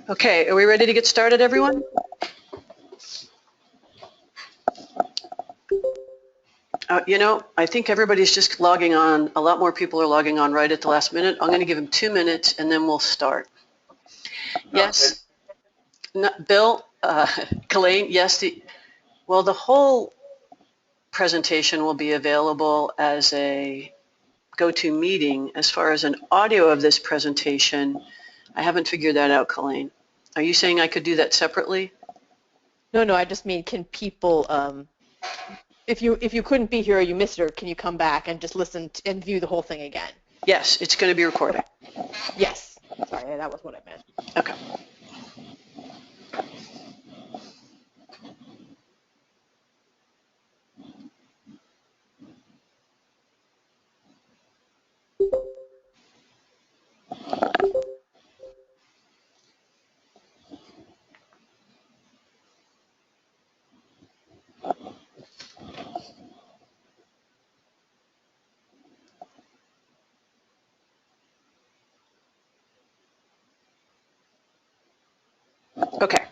Okay, are we ready to get started, everyone? I think everybody's just logging on. A lot more people are logging on right at the last minute. I'm going to give them 2 minutes and then we'll start. Yes, no, Bill, Kelaine, yes. The whole presentation will be available as a GoToMeeting. As far as an audio of this presentation, I haven't figured that out, Kelaine. Are you saying I could do that separately? No, I just mean, can people, if you couldn't be here or you missed it, or can you come back and just listen and view the whole thing again? Yes, it's going to be recorded. Okay. Yes. Sorry, that was what I meant. Okay. Okay.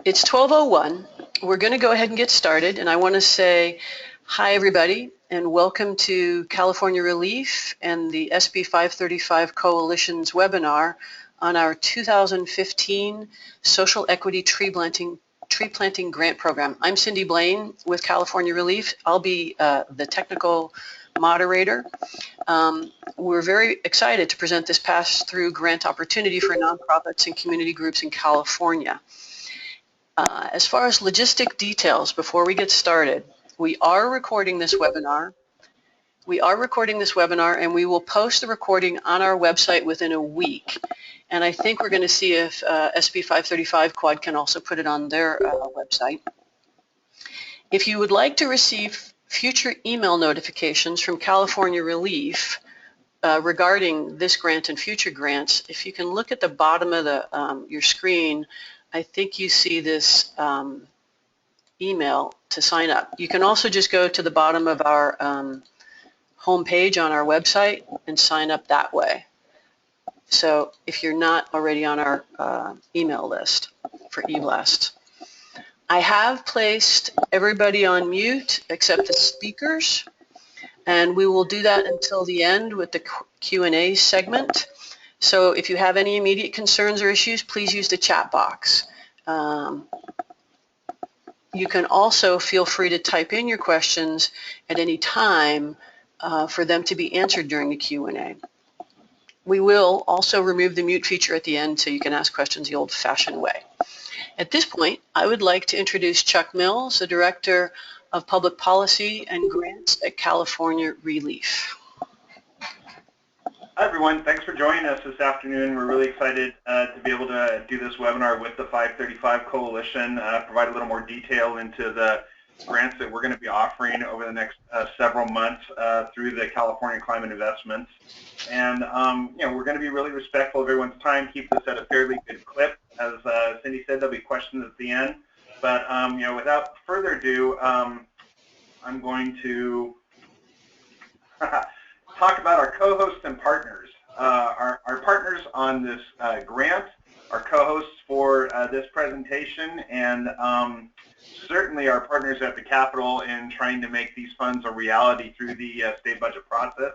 It's 12:01. We're going to go ahead and get started, and I want to say hi, everybody, and welcome to California ReLeaf and the SB 535 Coalition's webinar on our 2015 Social Equity Tree Planting Grant Program. I'm Cindy Blaine with California ReLeaf. I'll be the technical moderator. We're very excited to present this pass-through grant opportunity for nonprofits and community groups in California. As far as logistic details, before we get started, we are recording this webinar. And we will post the recording on our website within a week. And I think we're going to see if SB 535 Quad can also put it on their website. If you would like to receive future email notifications from California ReLeaf regarding this grant and future grants, if you can look at the bottom of your screen, I think you see this email to sign up. You can also just go to the bottom of our homepage on our website and sign up that way. So if you're not already on our email list for eBlast. I have placed everybody on mute except the speakers, and we will do that until the end with the Q&A segment. So if you have any immediate concerns or issues, please use the chat box. You can also feel free to type in your questions at any time for them to be answered during the Q&A. We will also remove the mute feature at the end so you can ask questions the old-fashioned way. At this point, I would like to introduce Chuck Mills, the Director of Public Policy and Grants at California ReLeaf. Hi, everyone. Thanks for joining us this afternoon. We're really excited to be able to do this webinar with the 535 Coalition, provide a little more detail into the grants that we're going to be offering over the next several months through the California Climate Investments. And, we're going to be really respectful of everyone's time, keep this at a fairly good clip. As Cindy said, there'll be questions at the end. But, without further ado, I'm going to talk about our co-hosts and partners. Our partners on this grant, our co-hosts for this presentation, and certainly our partners at the Capitol in trying to make these funds a reality through the state budget process.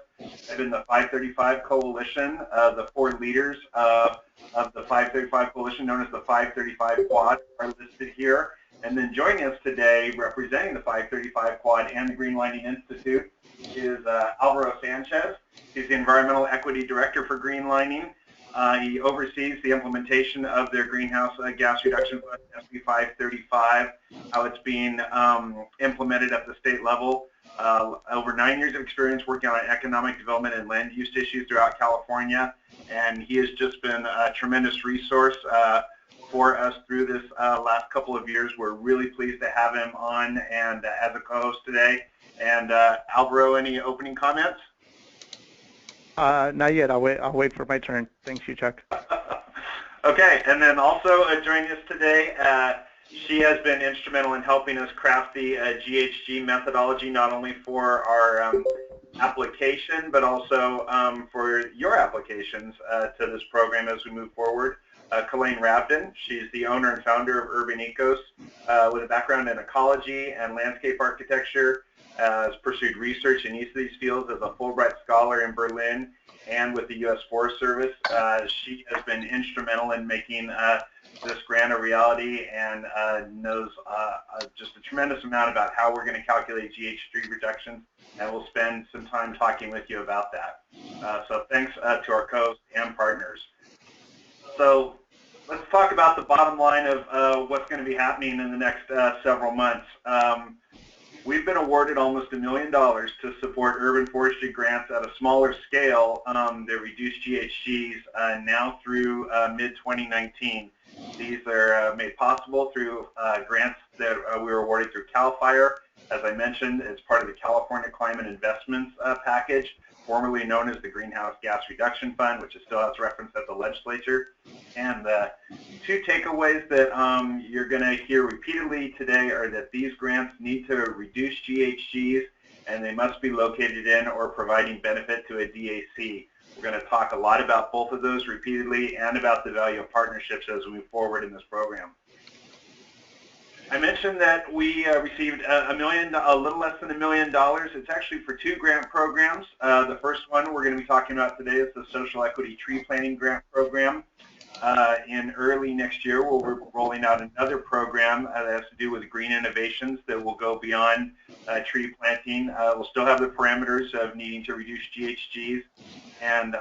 I've been the 535 Coalition, the 4 leaders of the 535 Coalition, known as the 535 Quad, are listed here. And then joining us today, representing the 535 Quad and the Greenlining Institute, is Alvaro Sanchez. He's the Environmental Equity Director for Greenlining. He oversees the implementation of their greenhouse gas reduction fund, SB 535, how it's being implemented at the state level. Over 9 years of experience working on economic development and land use issues throughout California, and he has just been a tremendous resource for us through this last couple of years. We're really pleased to have him on and as a co-host today. And Alvaro, any opening comments? Not yet. I'll wait for my turn. Thanks, you, Chuck. Okay, and then also joining us today, she has been instrumental in helping us craft the GHG methodology, not only for our application, but also for your applications to this program as we move forward. Kelaine Ravdin. She's the owner and founder of Urban Ecos with a background in ecology and landscape architecture. Has pursued research in each of these fields as a Fulbright scholar in Berlin and with the U.S. Forest Service. She has been instrumental in making this grant a reality and knows just a tremendous amount about how we're going to calculate GHG reductions, and we'll spend some time talking with you about that. So thanks to our co-hosts and partners. So let's talk about the bottom line of what's going to be happening in the next several months. We've been awarded almost $1 million to support urban forestry grants at a smaller scale that reduce GHGs now through mid-2019. These are made possible through grants that we were awarded through CAL FIRE. As I mentioned, it's part of the California Climate Investments Package, formerly known as the Greenhouse Gas Reduction Fund, which is still has reference at the legislature. And the two takeaways that you're going to hear repeatedly today are that these grants need to reduce GHGs, and they must be located in or providing benefit to a DAC. We're going to talk a lot about both of those repeatedly and about the value of partnerships as we move forward in this program. I mentioned that we received a little less than $1 million. It's actually for two grant programs. The first one we're going to be talking about today is the Social Equity Tree Planting Grant Program. In early next year, we'll be rolling out another program that has to do with green innovations that will go beyond tree planting. We'll still have the parameters of needing to reduce GHGs and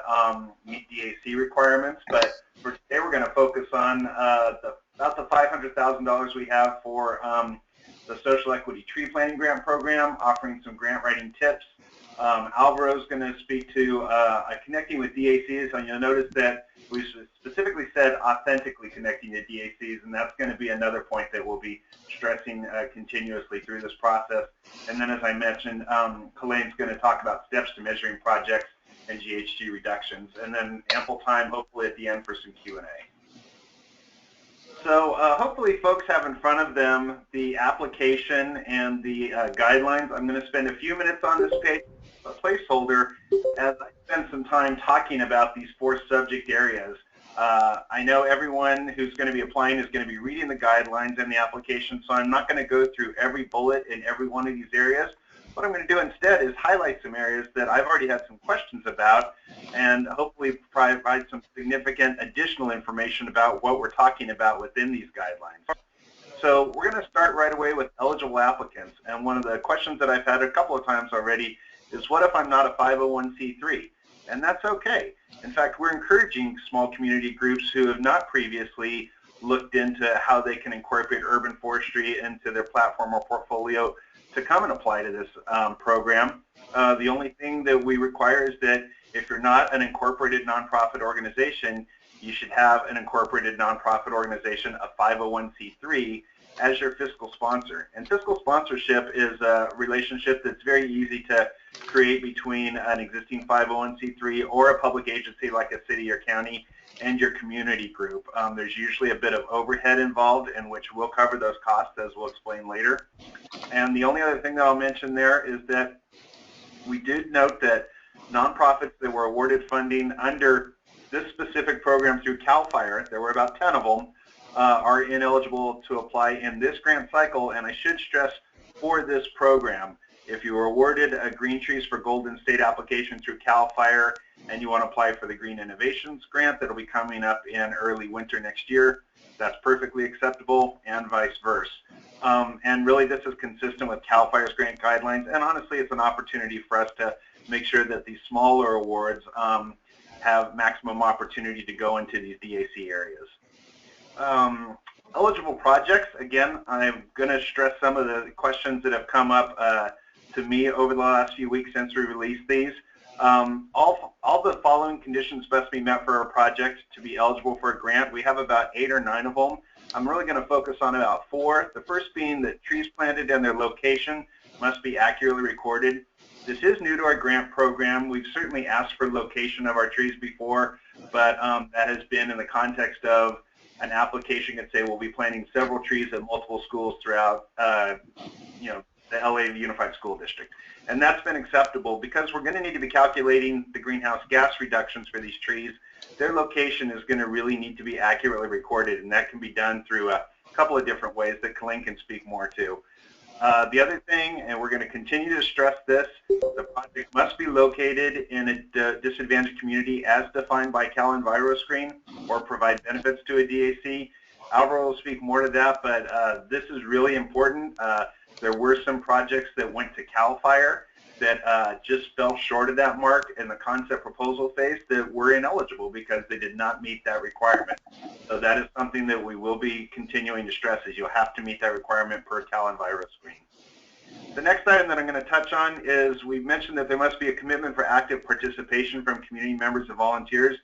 meet DAC requirements, but for today we're going to focus on about the $500,000 we have for the Social Equity Tree Planting Grant Program, offering some grant writing tips. Alvaro is going to speak to connecting with DACs, and you'll notice that we specifically said authentically connecting to DACs, and that's going to be another point that we'll be stressing continuously through this process. And then, as I mentioned, Kelaine's going to talk about steps to measuring projects and GHG reductions, and then ample time, hopefully, at the end for some Q&A. So hopefully folks have in front of them the application and the guidelines. I'm going to spend a few minutes on this page, a placeholder, as I spend some time talking about these four subject areas. I know everyone who's going to be applying is going to be reading the guidelines and the application, so I'm not going to go through every bullet in every one of these areas. What I'm going to do instead is highlight some areas that I've already had some questions about and hopefully provide some significant additional information about what we're talking about within these guidelines. So we're going to start right away with eligible applicants. And one of the questions that I've had a couple of times already is, what if I'm not a 501c3? And that's okay. In fact, we're encouraging small community groups who have not previously looked into how they can incorporate urban forestry into their platform or portfolio to come and apply to this program. The only thing that we require is that if you're not an incorporated nonprofit organization, you should have an incorporated nonprofit organization, a 501c3, as your fiscal sponsor. And fiscal sponsorship is a relationship that's very easy to create between an existing 501c3 or a public agency like a city or county and your community group. There's usually a bit of overhead involved, in which we'll cover those costs, as we'll explain later. And the only other thing that I'll mention there is that we did note that nonprofits that were awarded funding under this specific program through CAL FIRE, there were about 10 of them, are ineligible to apply in this grant cycle. And I should stress, for this program, if you were awarded a Green Trees for Golden State application through CAL FIRE and you want to apply for the Green Innovations grant that'll be coming up in early winter next year, that's perfectly acceptable, and vice versa. And really, this is consistent with CAL FIRE's grant guidelines, and honestly, it's an opportunity for us to make sure that these smaller awards have maximum opportunity to go into these DAC areas. Eligible projects, again, I'm going to stress some of the questions that have come up to me over the last few weeks since we released these. All the following conditions must be met for a project to be eligible for a grant. We have about 8 or 9 of them. I'm really going to focus on about 4. The first being that trees planted and their location must be accurately recorded. This is new to our grant program. We've certainly asked for location of our trees before, but that has been in the context of an application could say we'll be planting several trees at multiple schools throughout the LA Unified School District. And that's been acceptable because we're going to need to be calculating the greenhouse gas reductions for these trees. Their location is going to really need to be accurately recorded, and that can be done through a couple of different ways that Kelaine can speak more to. The other thing, and we're going to continue to stress this, the project must be located in a disadvantaged community as defined by Alvaro screen or provide benefits to a DAC. Alvaro will speak more to that, but this is really important. There were some projects that went to CAL FIRE that just fell short of that mark in the concept proposal phase that were ineligible because they did not meet that requirement. So that is something that we will be continuing to stress, is you'll have to meet that requirement per CAL Enviro screen. The next item that I'm going to touch on is we've mentioned that there must be a commitment for active participation from community members and volunteers.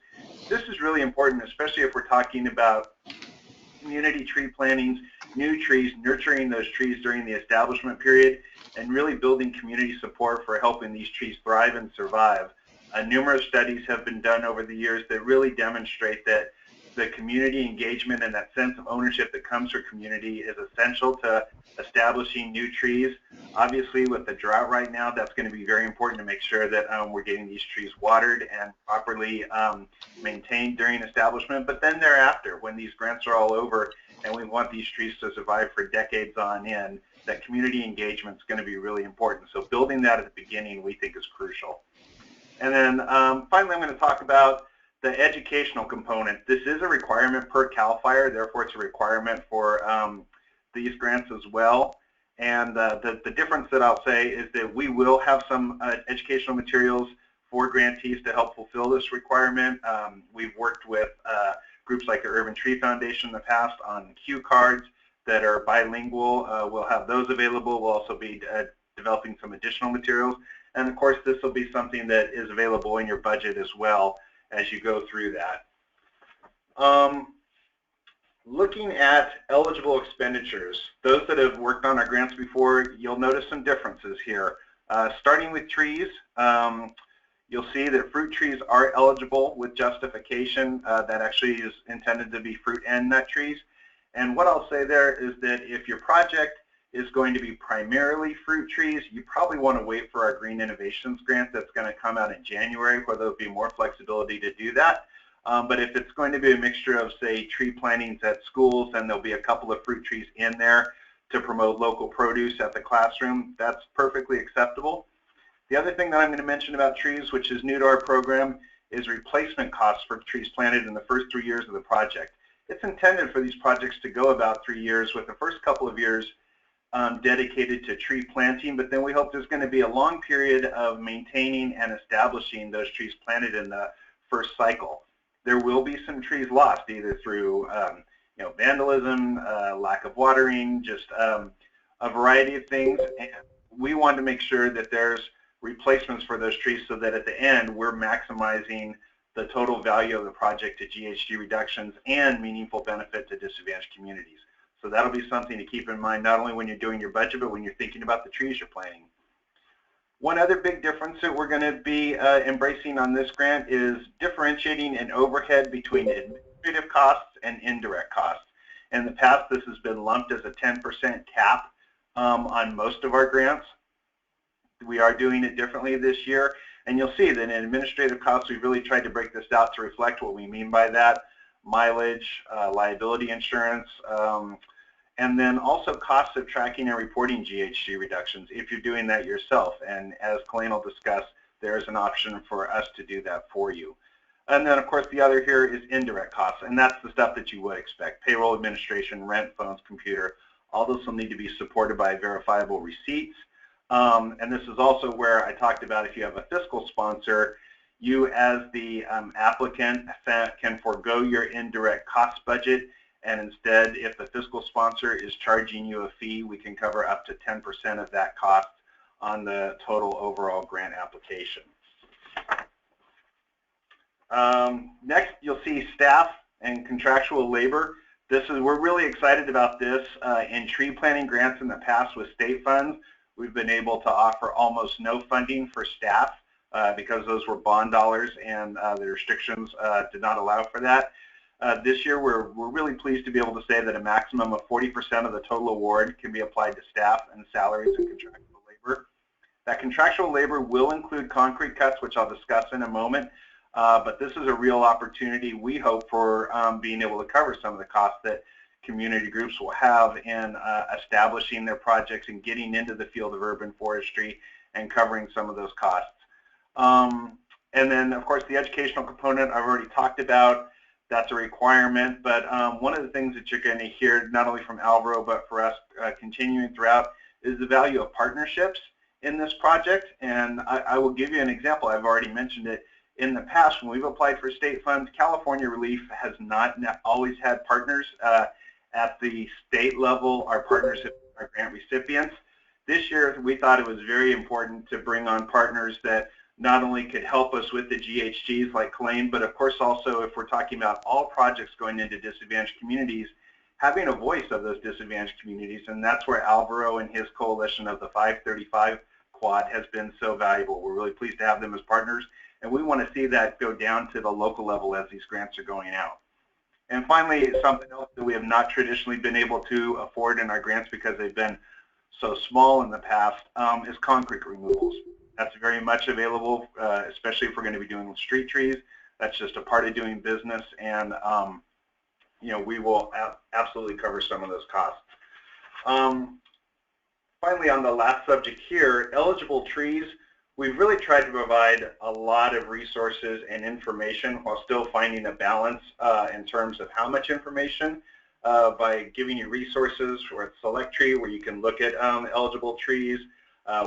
This is really important, especially if we're talking about community tree plantings, new trees, nurturing those trees during the establishment period, and really building community support for helping these trees thrive and survive. Numerous studies have been done over the years that really demonstrate that the community engagement and that sense of ownership that comes from community is essential to establishing new trees. Obviously, with the drought right now, that's going to be very important to make sure that we're getting these trees watered and properly maintained during establishment. But then thereafter, when these grants are all over and we want these trees to survive for decades on end, that community engagement is going to be really important. So building that at the beginning, we think, is crucial. And then finally, I'm going to talk about the educational component. This is a requirement per CAL FIRE, therefore it's a requirement for these grants as well. And the difference that I'll say is that we will have some educational materials for grantees to help fulfill this requirement. We've worked with groups like the Urban Tree Foundation in the past on cue cards that are bilingual. We'll have those available. We'll also be developing some additional materials. And of course, this will be something that is available in your budget as well as you go through that. Looking at eligible expenditures, those that have worked on our grants before, you'll notice some differences here. Starting with trees, you'll see that fruit trees are eligible with justification. That actually is intended to be fruit and nut trees. And what I'll say there is that if your project is going to be primarily fruit trees, you probably want to wait for our Green Innovations grant that's going to come out in January, where there'll be more flexibility to do that. But if it's going to be a mixture of, say, tree plantings at schools, and there'll be a couple of fruit trees in there to promote local produce at the classroom, that's perfectly acceptable. The other thing that I'm going to mention about trees, which is new to our program, is replacement costs for trees planted in the first 3 years of the project. It's intended for these projects to go about 3 years, with the first couple of years dedicated to tree planting, but then we hope there's going to be a long period of maintaining and establishing those trees planted in the first cycle. There will be some trees lost, either through vandalism, lack of watering, just a variety of things. And we want to make sure that there's replacements for those trees so that at the end we're maximizing the total value of the project to GHG reductions and meaningful benefit to disadvantaged communities. So that'll be something to keep in mind, not only when you're doing your budget, but when you're thinking about the trees you're planting. One other big difference that we're going to be embracing on this grant is differentiating an overhead between administrative costs and indirect costs. In the past, this has been lumped as a 10% cap on most of our grants. We are doing it differently this year, and you'll see that in administrative costs, we've really tried to break this out to reflect what we mean by that: mileage, liability insurance, and then also costs of tracking and reporting GHG reductions if you're doing that yourself. And as Kelaine will discuss, there is an option for us to do that for you. And then, of course, the other here is indirect costs, and that's the stuff that you would expect: payroll, administration, rent, phones, computer. All those will need to be supported by verifiable receipts. And this is also where I talked about, if you have a fiscal sponsor, you as the applicant can forego your indirect cost budget, and instead, if the fiscal sponsor is charging you a fee, we can cover up to 10% of that cost on the total overall grant application. Next, you'll see staff and contractual labor. We're really excited about this. In tree planting grants in the past with state funds, we've been able to offer almost no funding for staff because those were bond dollars, and the restrictions did not allow for that. This year, we're really pleased to be able to say that a maximum of 40% of the total award can be applied to staff and salaries and contractual labor. That contractual labor will include concrete cuts, which I'll discuss in a moment, but this is a real opportunity, we hope, for being able to cover some of the costs that community groups will have in establishing their projects and getting into the field of urban forestry and covering some of those costs. And then, of course, the educational component I've already talked about. That's a requirement, but one of the things that you're going to hear, not only from Alvaro, but for us continuing throughout, is the value of partnerships in this project. And I will give you an example. I've already mentioned it. In the past, when we've applied for state funds, California ReLeaf has not always had partners at the state level. Our partners are grant recipients. This year, we thought it was very important to bring on partners that not only could help us with the GHGs like Kelaine, but of course also if we're talking about all projects going into disadvantaged communities, having a voice of those disadvantaged communities, and that's where Alvaro and his coalition of the 535 Quad has been so valuable. We're really pleased to have them as partners, and we want to see that go down to the local level as these grants are going out. And finally, something else that we have not traditionally been able to afford in our grants because they've been so small in the past is concrete removals. That's very much available, especially if we're going to be doing street trees. That's just a part of doing business, and you know, we will absolutely cover some of those costs. Finally, on the last subject here, eligible trees, we've really tried to provide a lot of resources and information while still finding a balance in terms of how much information by giving you resources for Select Tree, where you can look at eligible trees,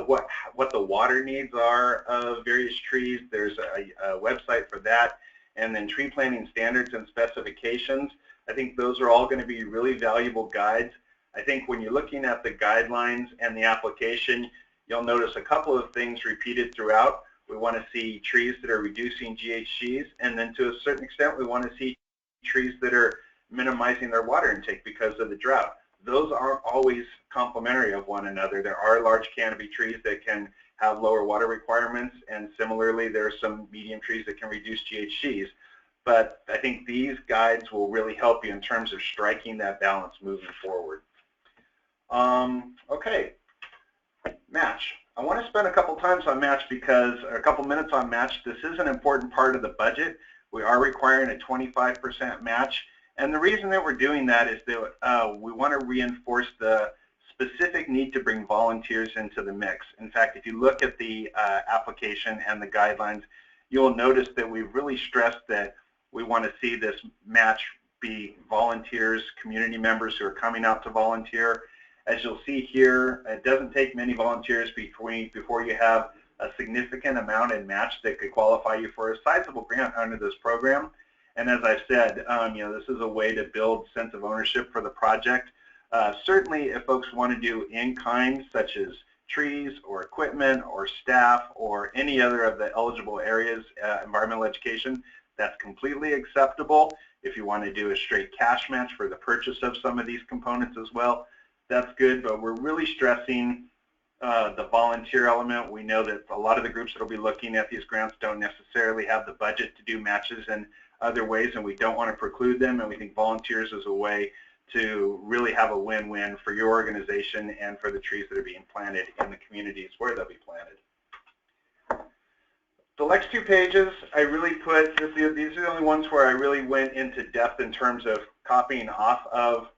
what the water needs are of various trees. There's a website for that, and then tree planting standards and specifications. I think those are all going to be really valuable guides. I think when you're looking at the guidelines and the application, you'll notice a couple of things repeated throughout. We want to see trees that are reducing GHGs, and then to a certain extent we want to see trees that are minimizing their water intake because of the drought. Those aren't always complementary of one another. There are large canopy trees that can have lower water requirements, and similarly there are some medium trees that can reduce GHGs. But I think these guides will really help you in terms of striking that balance moving forward. Okay, match. I want to spend a couple minutes on match. This is an important part of the budget. We are requiring a 25% match. And the reason that we're doing that is that we want to reinforce the specific need to bring volunteers into the mix. In fact, if you look at the application and the guidelines, you'll notice that we've really stressed that we want to see this match be volunteers, community members who are coming out to volunteer. As you'll see here, it doesn't take many volunteers before you have a significant amount in match that could qualify you for a sizable grant under this program. And as I've said, you know, this is a way to build sense of ownership for the project. Certainly, if folks want to do in-kind, such as trees or equipment or staff or any other of the eligible areas, environmental education, that's completely acceptable. If you want to do a straight cash match for the purchase of some of these components as well, that's good. But we're really stressing the volunteer element. We know that a lot of the groups that will be looking at these grants don't necessarily have the budget to do matches in other ways, and we don't want to preclude them, and we think volunteers is a way to really have a win-win for your organization and for the trees that are being planted in the communities where they'll be planted. The next two pages, I really put, these are the only ones where I really went into depth in terms of copying off of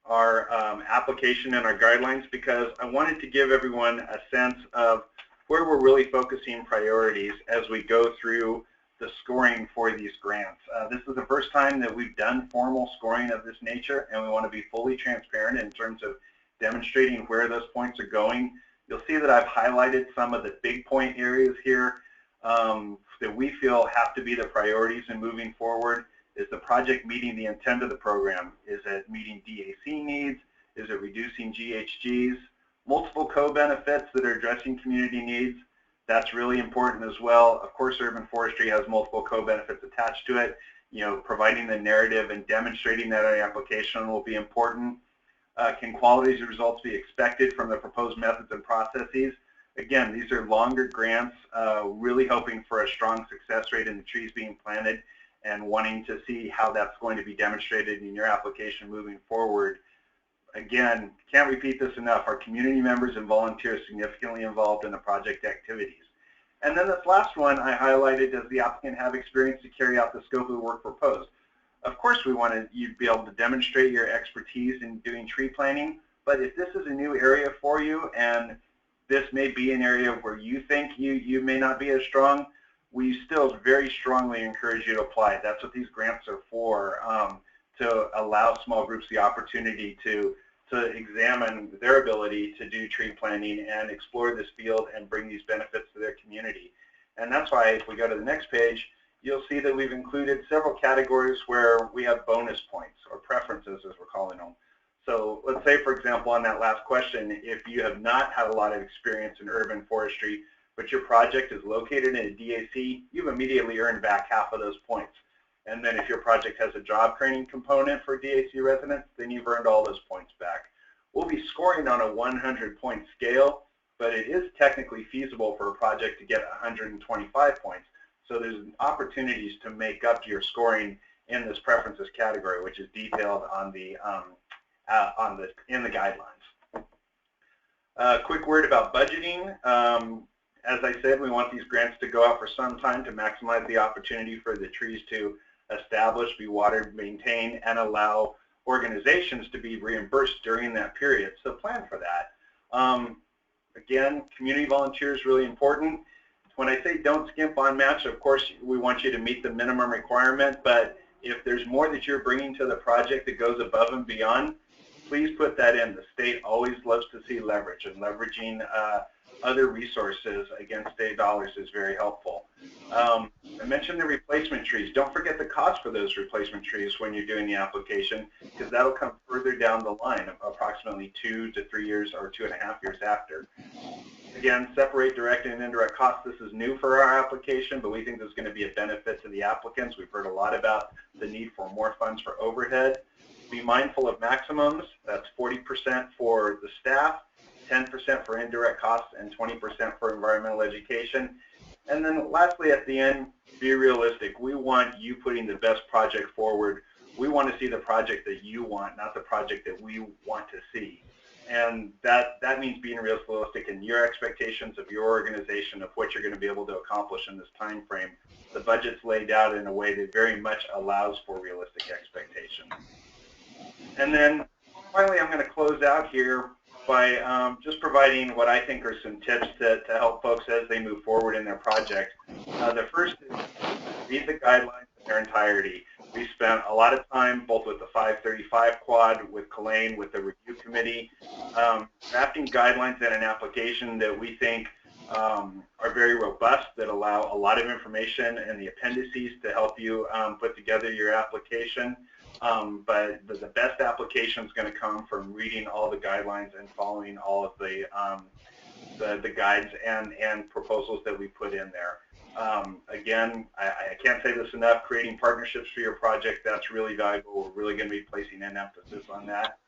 our application and our guidelines, because I wanted to give everyone a sense of where we're really focusing priorities as we go through the scoring for these grants. This is the first time that we've done formal scoring of this nature, and we want to be fully transparent in terms of demonstrating where those points are going. You'll see that I've highlighted some of the big point areas here that we feel have to be the priorities in moving forward. Is the project meeting the intent of the program? Is it meeting DAC needs? Is it reducing GHGs? Multiple co-benefits that are addressing community needs. That's really important as well. Of course, urban forestry has multiple co-benefits attached to it. You know, providing the narrative and demonstrating that on the application will be important. Can quality results be expected from the proposed methods and processes? Again, these are longer grants, really hoping for a strong success rate in the trees being planted and wanting to see how that's going to be demonstrated in your application moving forward. again, can't repeat this enough, our community members and volunteers significantly involved in the project activities. And then this last one I highlighted, does the applicant have experience to carry out the scope of the work proposed? Of course we want you to be able to demonstrate your expertise in doing tree planting, but if this is a new area for you and this may be an area where you think you may not be as strong, we still very strongly encourage you to apply. That's what these grants are for, to allow small groups the opportunity to examine their ability to do tree planting and explore this field and bring these benefits to their community. And that's why if we go to the next page, you'll see that we've included several categories where we have bonus points or preferences as we're calling them. So let's say, for example, on that last question, if you have not had a lot of experience in urban forestry, but your project is located in a DAC, you've immediately earned back half of those points. And then if your project has a job training component for DAC residents, then you've earned all those points back. We'll be scoring on a 100-point scale, but it is technically feasible for a project to get 125 points. So there's opportunities to make up your scoring in this preferences category, which is detailed on the in the guidelines. Quick word about budgeting. As I said, we want these grants to go out for some time to maximize the opportunity for the trees to establish, be watered, maintained, and allow organizations to be reimbursed during that period. So plan for that. Again, community volunteers is really important. When I say don't skimp on match, of course, we want you to meet the minimum requirement, but if there's more that you're bringing to the project that goes above and beyond, please put that in. The state always loves to see leverage, and leveraging other resources against state dollars is very helpful. I mentioned the replacement trees. Don't forget the cost for those replacement trees when you're doing the application, because that'll come further down the line, approximately 2 to 3 years or 2.5 years after. Again, separate direct and indirect costs. This is new for our application, but we think this is going to be a benefit to the applicants. We've heard a lot about the need for more funds for overhead. Be mindful of maximums. That's 40% for the staff, 10% for indirect costs, and 20% for environmental education. And then lastly, at the end, be realistic. We want you putting the best project forward. We want to see the project that you want, not the project that we want to see. And that means being realistic in your expectations of your organization, of what you're going to be able to accomplish in this time frame. The budget's laid out in a way that very much allows for realistic expectations. And then finally, I'm going to close out here by just providing what I think are some tips to help folks as they move forward in their project. The first is read the guidelines in their entirety. We spent a lot of time both with the 535 quad, with Kelaine, with the review committee, drafting guidelines in an application that we think are very robust, that allow a lot of information in the appendices to help you put together your application. But the best application is going to come from reading all the guidelines and following all of the guides and proposals that we put in there. Again, I can't say this enough, creating partnerships for your project, that's really valuable. We're really going to be placing an emphasis on that.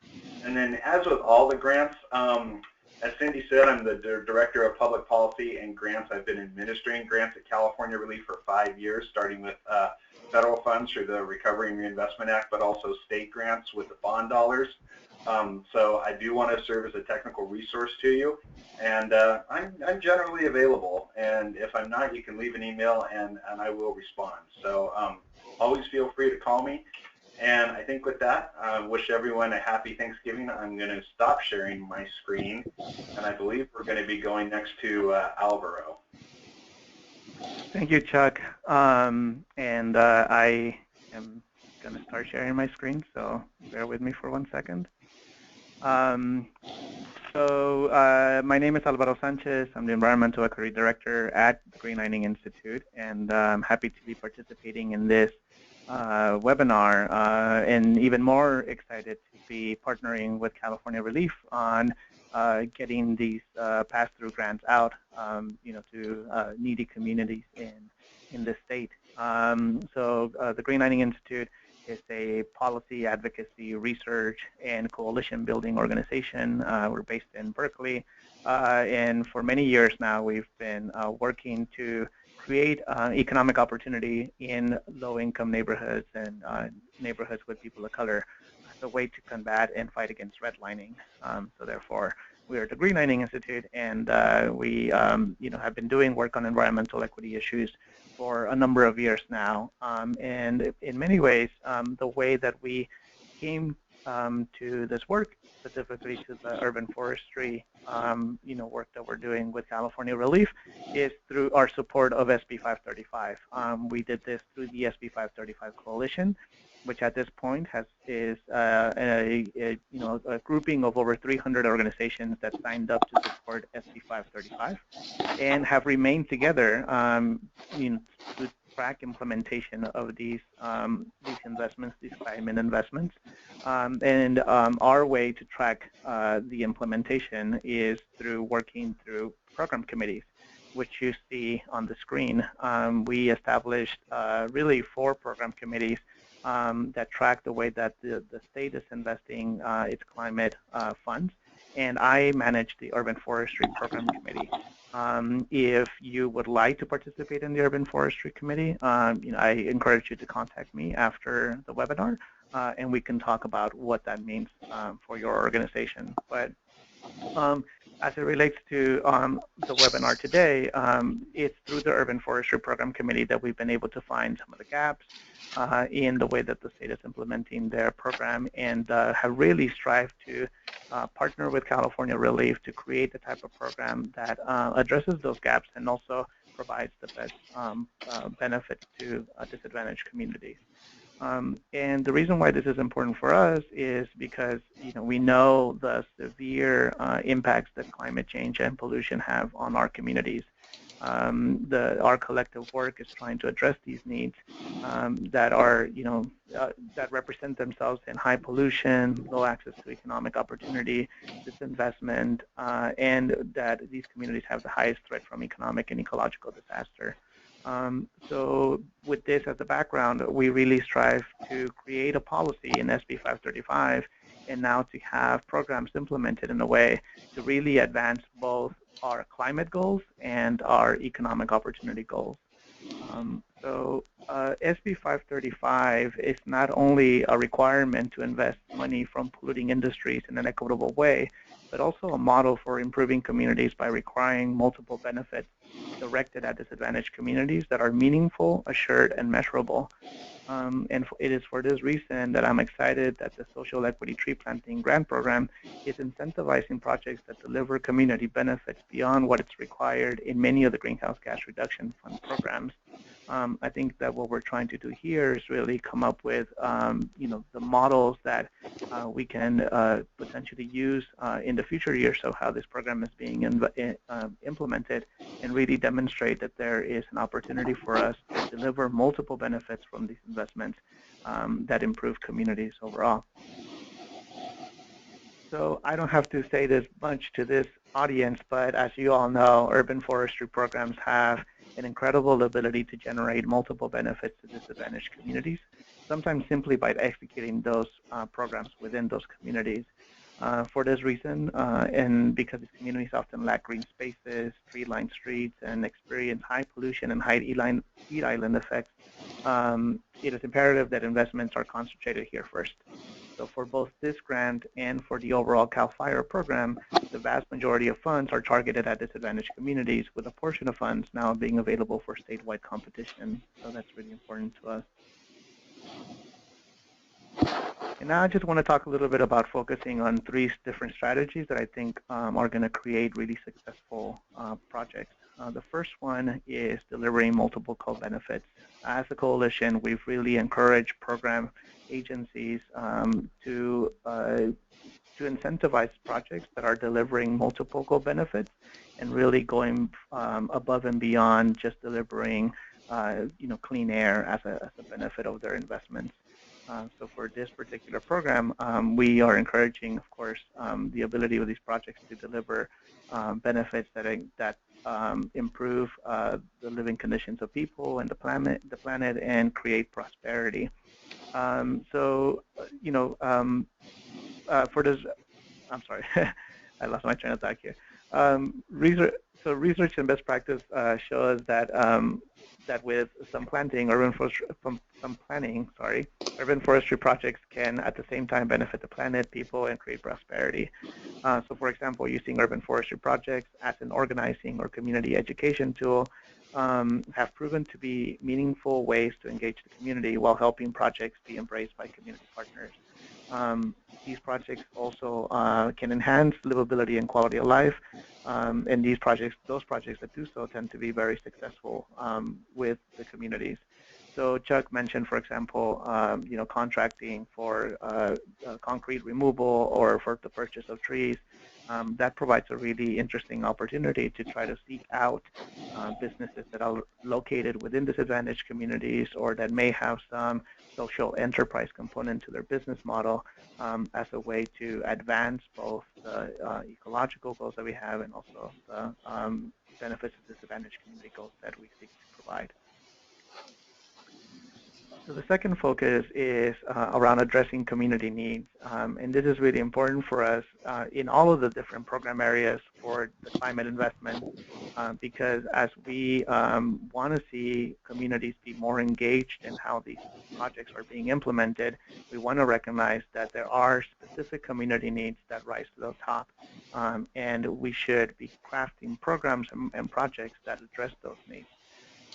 And then as with all the grants, as Cindy said, I'm the Director of Public Policy and Grants. I've been administering grants at California ReLeaf for 5 years, starting with federal funds through the Recovery and Reinvestment Act, but also state grants with the bond dollars. So I do want to serve as a technical resource to you, and I'm generally available. And if I'm not, you can leave an email, and I will respond. So always feel free to call me. And I think with that, I wish everyone a happy Thanksgiving. I'm going to stop sharing my screen, and I believe we're going to be going next to Alvaro. Thank you, Chuck. And I am going to start sharing my screen, so bear with me for 1 second. My name is Alvaro Sanchez. I'm the Environmental Equity Director at the Greenlining Institute, and I'm happy to be participating in this webinar, and even more excited to be partnering with California ReLeaf on getting these pass-through grants out, to needy communities in the state. The Greenlining Institute is a policy, advocacy, research, and coalition building organization. We're based in Berkeley, and for many years now we've been working to create economic opportunity in low-income neighborhoods and neighborhoods with people of color. a way to combat and fight against redlining. So therefore, we are the Greenlining Institute, and we have been doing work on environmental equity issues for a number of years now. And in many ways, the way that we came to this work, specifically to the urban forestry work that we're doing with California ReLeaf, is through our support of SB 535. We did this through the SB 535 Coalition, which at this point is a grouping of over 300 organizations that signed up to support SB 535 and have remained together to track implementation of these investments, these climate investments. And our way to track the implementation is through working through program committees, which you see on the screen. We established really 4 program committees that track the way that the state is investing its climate funds. And I manage the Urban Forestry Program Committee. If you would like to participate in the Urban Forestry Committee, I encourage you to contact me after the webinar, and we can talk about what that means for your organization. But as it relates to the webinar today, it's through the Urban Forestry Program Committee that we've been able to find some of the gaps in the way that the state is implementing their program, and have really strived to partner with California ReLeaf to create the type of program that addresses those gaps and also provides the best benefits to disadvantaged communities. And the reason why this is important for us is because we know the severe impacts that climate change and pollution have on our communities. Our collective work is trying to address these needs that are, that represent themselves in high pollution, low access to economic opportunity, disinvestment, and that these communities have the highest threat from economic and ecological disaster. So with this as a background, we really strive to create a policy in SB 535 and now to have programs implemented in a way to really advance both our climate goals and our economic opportunity goals. SB 535 is not only a requirement to invest money from polluting industries in an equitable way, but also a model for improving communities by requiring multiple benefits directed at disadvantaged communities that are meaningful, assured, and measurable. And it is for this reason that I'm excited that the Social Equity Tree Planting Grant Program is incentivizing projects that deliver community benefits beyond what is required in many of the Greenhouse Gas Reduction Fund programs. I think that what we're trying to do here is really come up with, the models that we can potentially use in the future years of how this program is being implemented, and really demonstrate that there is an opportunity for us to deliver multiple benefits from these investments that improve communities overall. So I don't have to say this much to this audience, but as you all know, urban forestry programs have an incredible ability to generate multiple benefits to disadvantaged communities, sometimes simply by executing those programs within those communities. For this reason, and because these communities often lack green spaces, tree-lined streets, and experience high pollution and high heat island effects, it is imperative that investments are concentrated here first. So for both this grant and for the overall CAL FIRE program, the vast majority of funds are targeted at disadvantaged communities, with a portion of funds now being available for statewide competition. So that's really important to us. And now I just want to talk a little bit about focusing on 3 different strategies that I think are going to create really successful projects. The first one is delivering multiple co-benefits. As a coalition, we've really encouraged program agencies to incentivize projects that are delivering multiple co-benefits and really going above and beyond just delivering clean air as a benefit of their investments. So for this particular program, we are encouraging, of course, the ability of these projects to deliver benefits that improve the living conditions of people and the planet, and create prosperity. For this, I'm sorry, I lost my train of thought here. Research, so research and best practice shows that that with some planting, urban forestry projects can at the same time benefit the planet, people, and create prosperity. So, for example, using urban forestry projects as an organizing or community education tool have proven to be meaningful ways to engage the community while helping projects be embraced by community partners. These projects also can enhance livability and quality of life, and those projects that do so tend to be very successful with the communities. So Chuck mentioned, for example, contracting for concrete removal or for the purchase of trees. That provides a really interesting opportunity to try to seek out businesses that are located within disadvantaged communities or that may have some social enterprise component to their business model as a way to advance both the ecological goals that we have and also the benefits of disadvantaged community goals that we seek to provide. So the second focus is around addressing community needs, and this is really important for us in all of the different program areas for the climate investment, because as we want to see communities be more engaged in how these projects are being implemented, we want to recognize that there are specific community needs that rise to the top, and we should be crafting programs and projects that address those needs.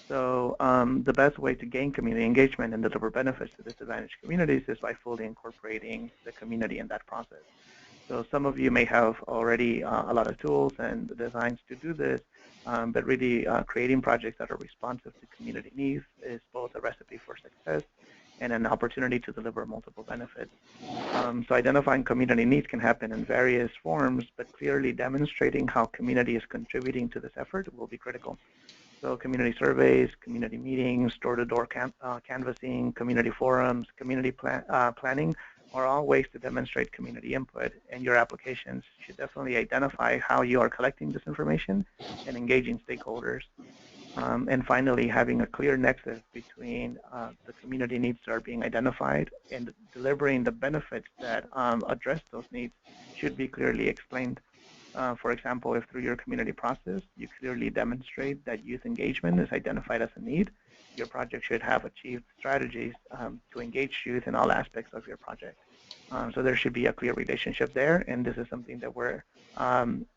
So the best way to gain community engagement and deliver benefits to disadvantaged communities is by fully incorporating the community in that process. So some of you may have already a lot of tools and designs to do this, but really creating projects that are responsive to community needs is both a recipe for success and an opportunity to deliver multiple benefits. So identifying community needs can happen in various forms, but clearly demonstrating how community is contributing to this effort will be critical. So community surveys, community meetings, door-to-door canvassing, community forums, community planning are all ways to demonstrate community input, and your applications should definitely identify how you are collecting this information and engaging stakeholders. And finally, having a clear nexus between the community needs that are being identified and delivering the benefits that address those needs should be clearly explained. For example, if through your community process, you clearly demonstrate that youth engagement is identified as a need, your project should have achieved strategies to engage youth in all aspects of your project. So there should be a clear relationship there, and this is something that we're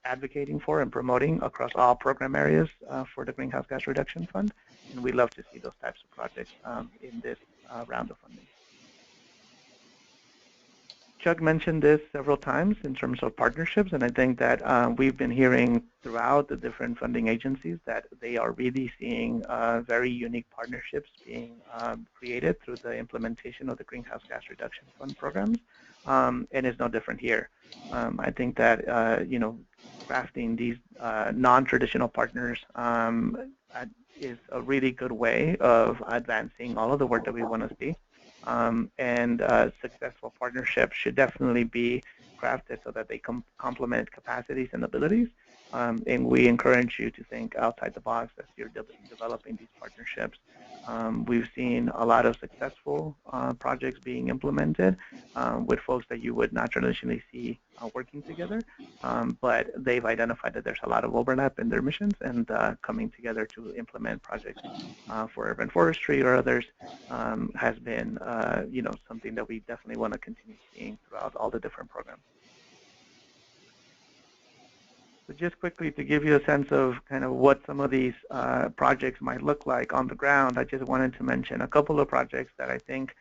advocating for and promoting across all program areas for the Greenhouse Gas Reduction Fund, and we love to see those types of projects in this round of funding. Chuck mentioned this several times in terms of partnerships, and I think that we've been hearing throughout the different funding agencies that they are really seeing very unique partnerships being created through the implementation of the Greenhouse Gas Reduction Fund programs, and it's no different here. I think that crafting these non-traditional partners is a really good way of advancing all of the work that we want to see. And successful partnerships should definitely be crafted so that they complement capacities and abilities. And we encourage you to think outside the box as you're developing these partnerships. We've seen a lot of successful projects being implemented with folks that you would not traditionally see working together, but they've identified that there's a lot of overlap in their missions, and coming together to implement projects for urban forestry or others has been something that we definitely want to continue seeing throughout all the different programs. So just quickly to give you a sense of kind of what some of these projects might look like on the ground, I just wanted to mention a couple of projects that I think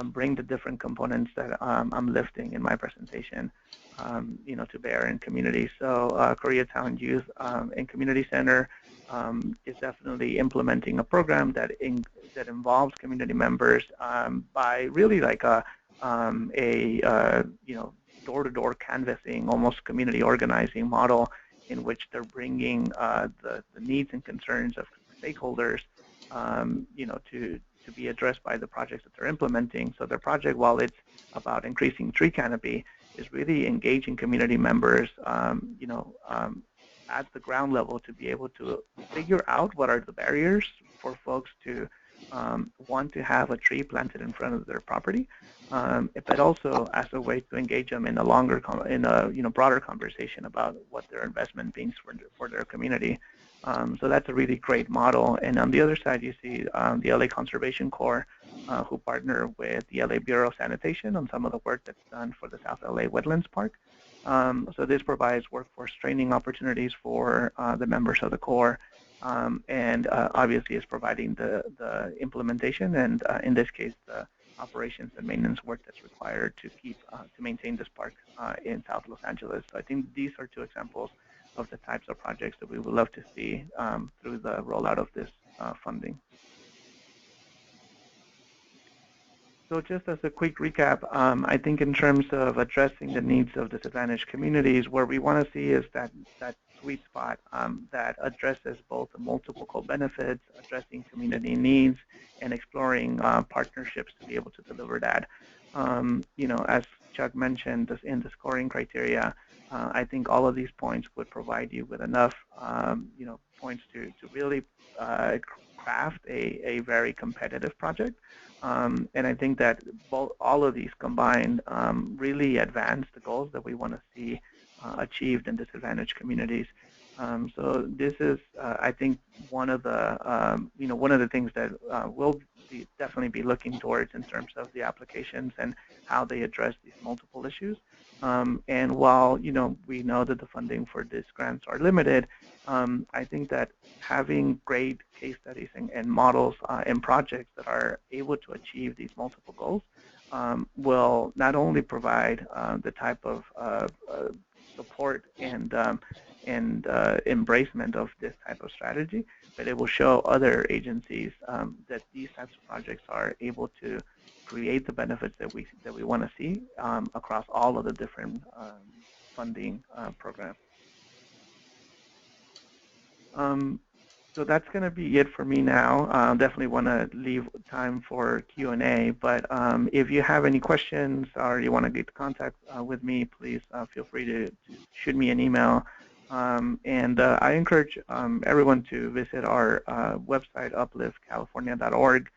bring the different components that I'm lifting in my presentation, to bear in communities. So Koreatown Youth and Community Center is definitely implementing a program that involves community members by really like a door-to-door canvassing, almost community organizing model, in which they're bringing the needs and concerns of stakeholders, to be addressed by the projects that they're implementing. So their project, while it's about increasing tree canopy, is really engaging community members, at the ground level to be able to figure out what are the barriers for folks to want to have a tree planted in front of their property, but also as a way to engage them in a longer, broader conversation about what their investment means for their community. So that's a really great model. And on the other side, you see the LA Conservation Corps, who partner with the LA Bureau of Sanitation on some of the work that's done for the South LA Wetlands Park. So this provides workforce training opportunities for the members of the Corps, and obviously is providing the implementation and, in this case, the operations and maintenance work that's required to maintain this park in South Los Angeles. So I think these are two examples of the types of projects that we would love to see through the rollout of this funding. So just as a quick recap, I think in terms of addressing the needs of disadvantaged communities, where we want to see is that sweet spot that addresses both the multiple co-benefits, addressing community needs, and exploring partnerships to be able to deliver that. As Chuck mentioned in the scoring criteria, I think all of these points would provide you with enough, points to really craft a very competitive project. And I think that all of these combined really advance the goals that we want to see achieved in disadvantaged communities. So this is, I think, one of the things that we'll definitely be looking towards in terms of the applications and how they address these multiple issues. And while we know that the funding for these grants are limited, I think that having great case studies and models and projects that are able to achieve these multiple goals will not only provide the type of support and embracement of this type of strategy, but it will show other agencies that these types of projects are able to create the benefits that we want to see across all of the different funding programs. So that's going to be it for me now. Definitely want to leave time for Q&A, but if you have any questions or you want to get in contact with me, please feel free to shoot me an email. And I encourage everyone to visit our website, upliftcalifornia.org,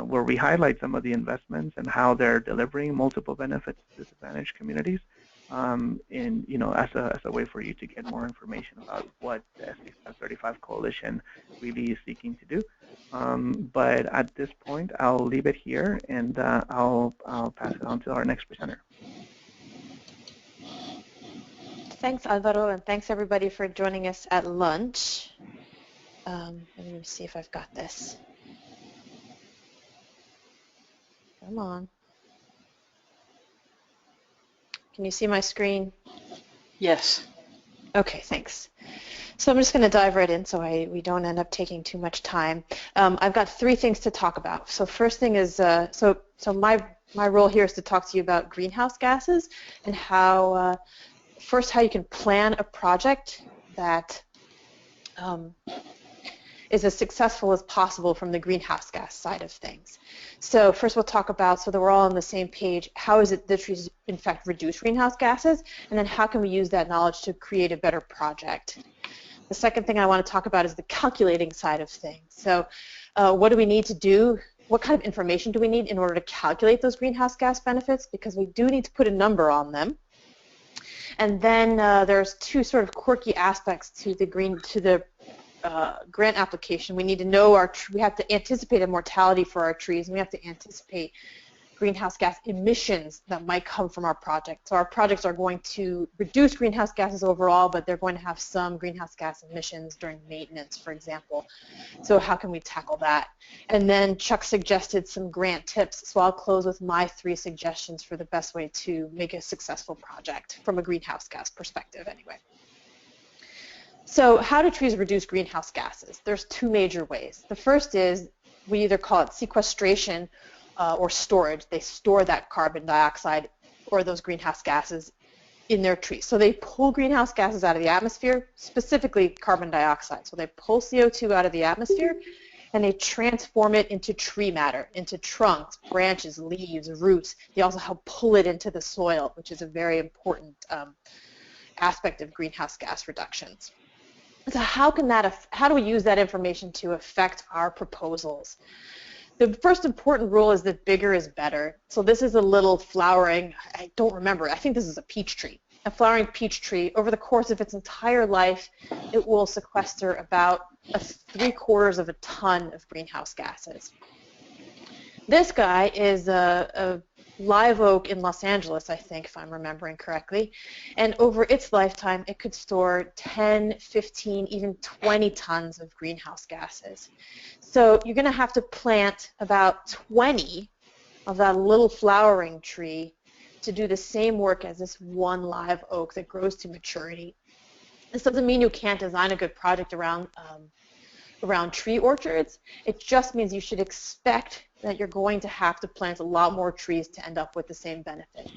where we highlight some of the investments and how they're delivering multiple benefits to disadvantaged communities. And as a way for you to get more information about what the SB 535 Coalition really is seeking to do. But at this point, I'll leave it here, and I'll pass it on to our next presenter. Thanks, Alvaro, and thanks everybody for joining us at lunch. Let me see if I've got this. Come on. Can you see my screen? Yes. Okay, thanks. So I'm just going to dive right in so we don't end up taking too much time. I've got three things to talk about. So first thing is, so my role here is to talk to you about greenhouse gases and how, first, how you can plan a project that is as successful as possible from the greenhouse gas side of things. So first we'll talk about, so that we're all on the same page, how is it that trees in fact reduce greenhouse gases, and then how can we use that knowledge to create a better project. The second thing I want to talk about is the calculating side of things. So what do we need to do? What kind of information do we need in order to calculate those greenhouse gas benefits? Because we do need to put a number on them. And then there's two sort of quirky aspects to the grant application. We need to know we have to anticipate a mortality for our trees, and we have to anticipate greenhouse gas emissions that might come from our project. So our projects are going to reduce greenhouse gases overall, but they're going to have some greenhouse gas emissions during maintenance, for example. So how can we tackle that? And then Chuck suggested some grant tips, so I'll close with my three suggestions for the best way to make a successful project from a greenhouse gas perspective anyway. So how do trees reduce greenhouse gases? There's two major ways. The first is we either call it sequestration or storage. They store that carbon dioxide or those greenhouse gases in their trees. So they pull greenhouse gases out of the atmosphere, specifically carbon dioxide. So they pull CO2 out of the atmosphere and they transform it into tree matter, into trunks, branches, leaves, roots. They also help pull it into the soil, which is a very important aspect of greenhouse gas reductions. So how do we use that information to affect our proposals? The first important rule is that bigger is better. So this is a little flowering, I don't remember, I think this is a peach tree. A flowering peach tree, over the course of its entire life, it will sequester about 3/4 of a ton of greenhouse gases. This guy is a live oak in Los Angeles, I think, if I'm remembering correctly. And over its lifetime, it could store 10, 15, even 20 tons of greenhouse gases. So you're going to have to plant about 20 of that little flowering tree to do the same work as this one live oak that grows to maturity. This doesn't mean you can't design a good project around tree orchards. It just means you should expect that you're going to have to plant a lot more trees to end up with the same benefit.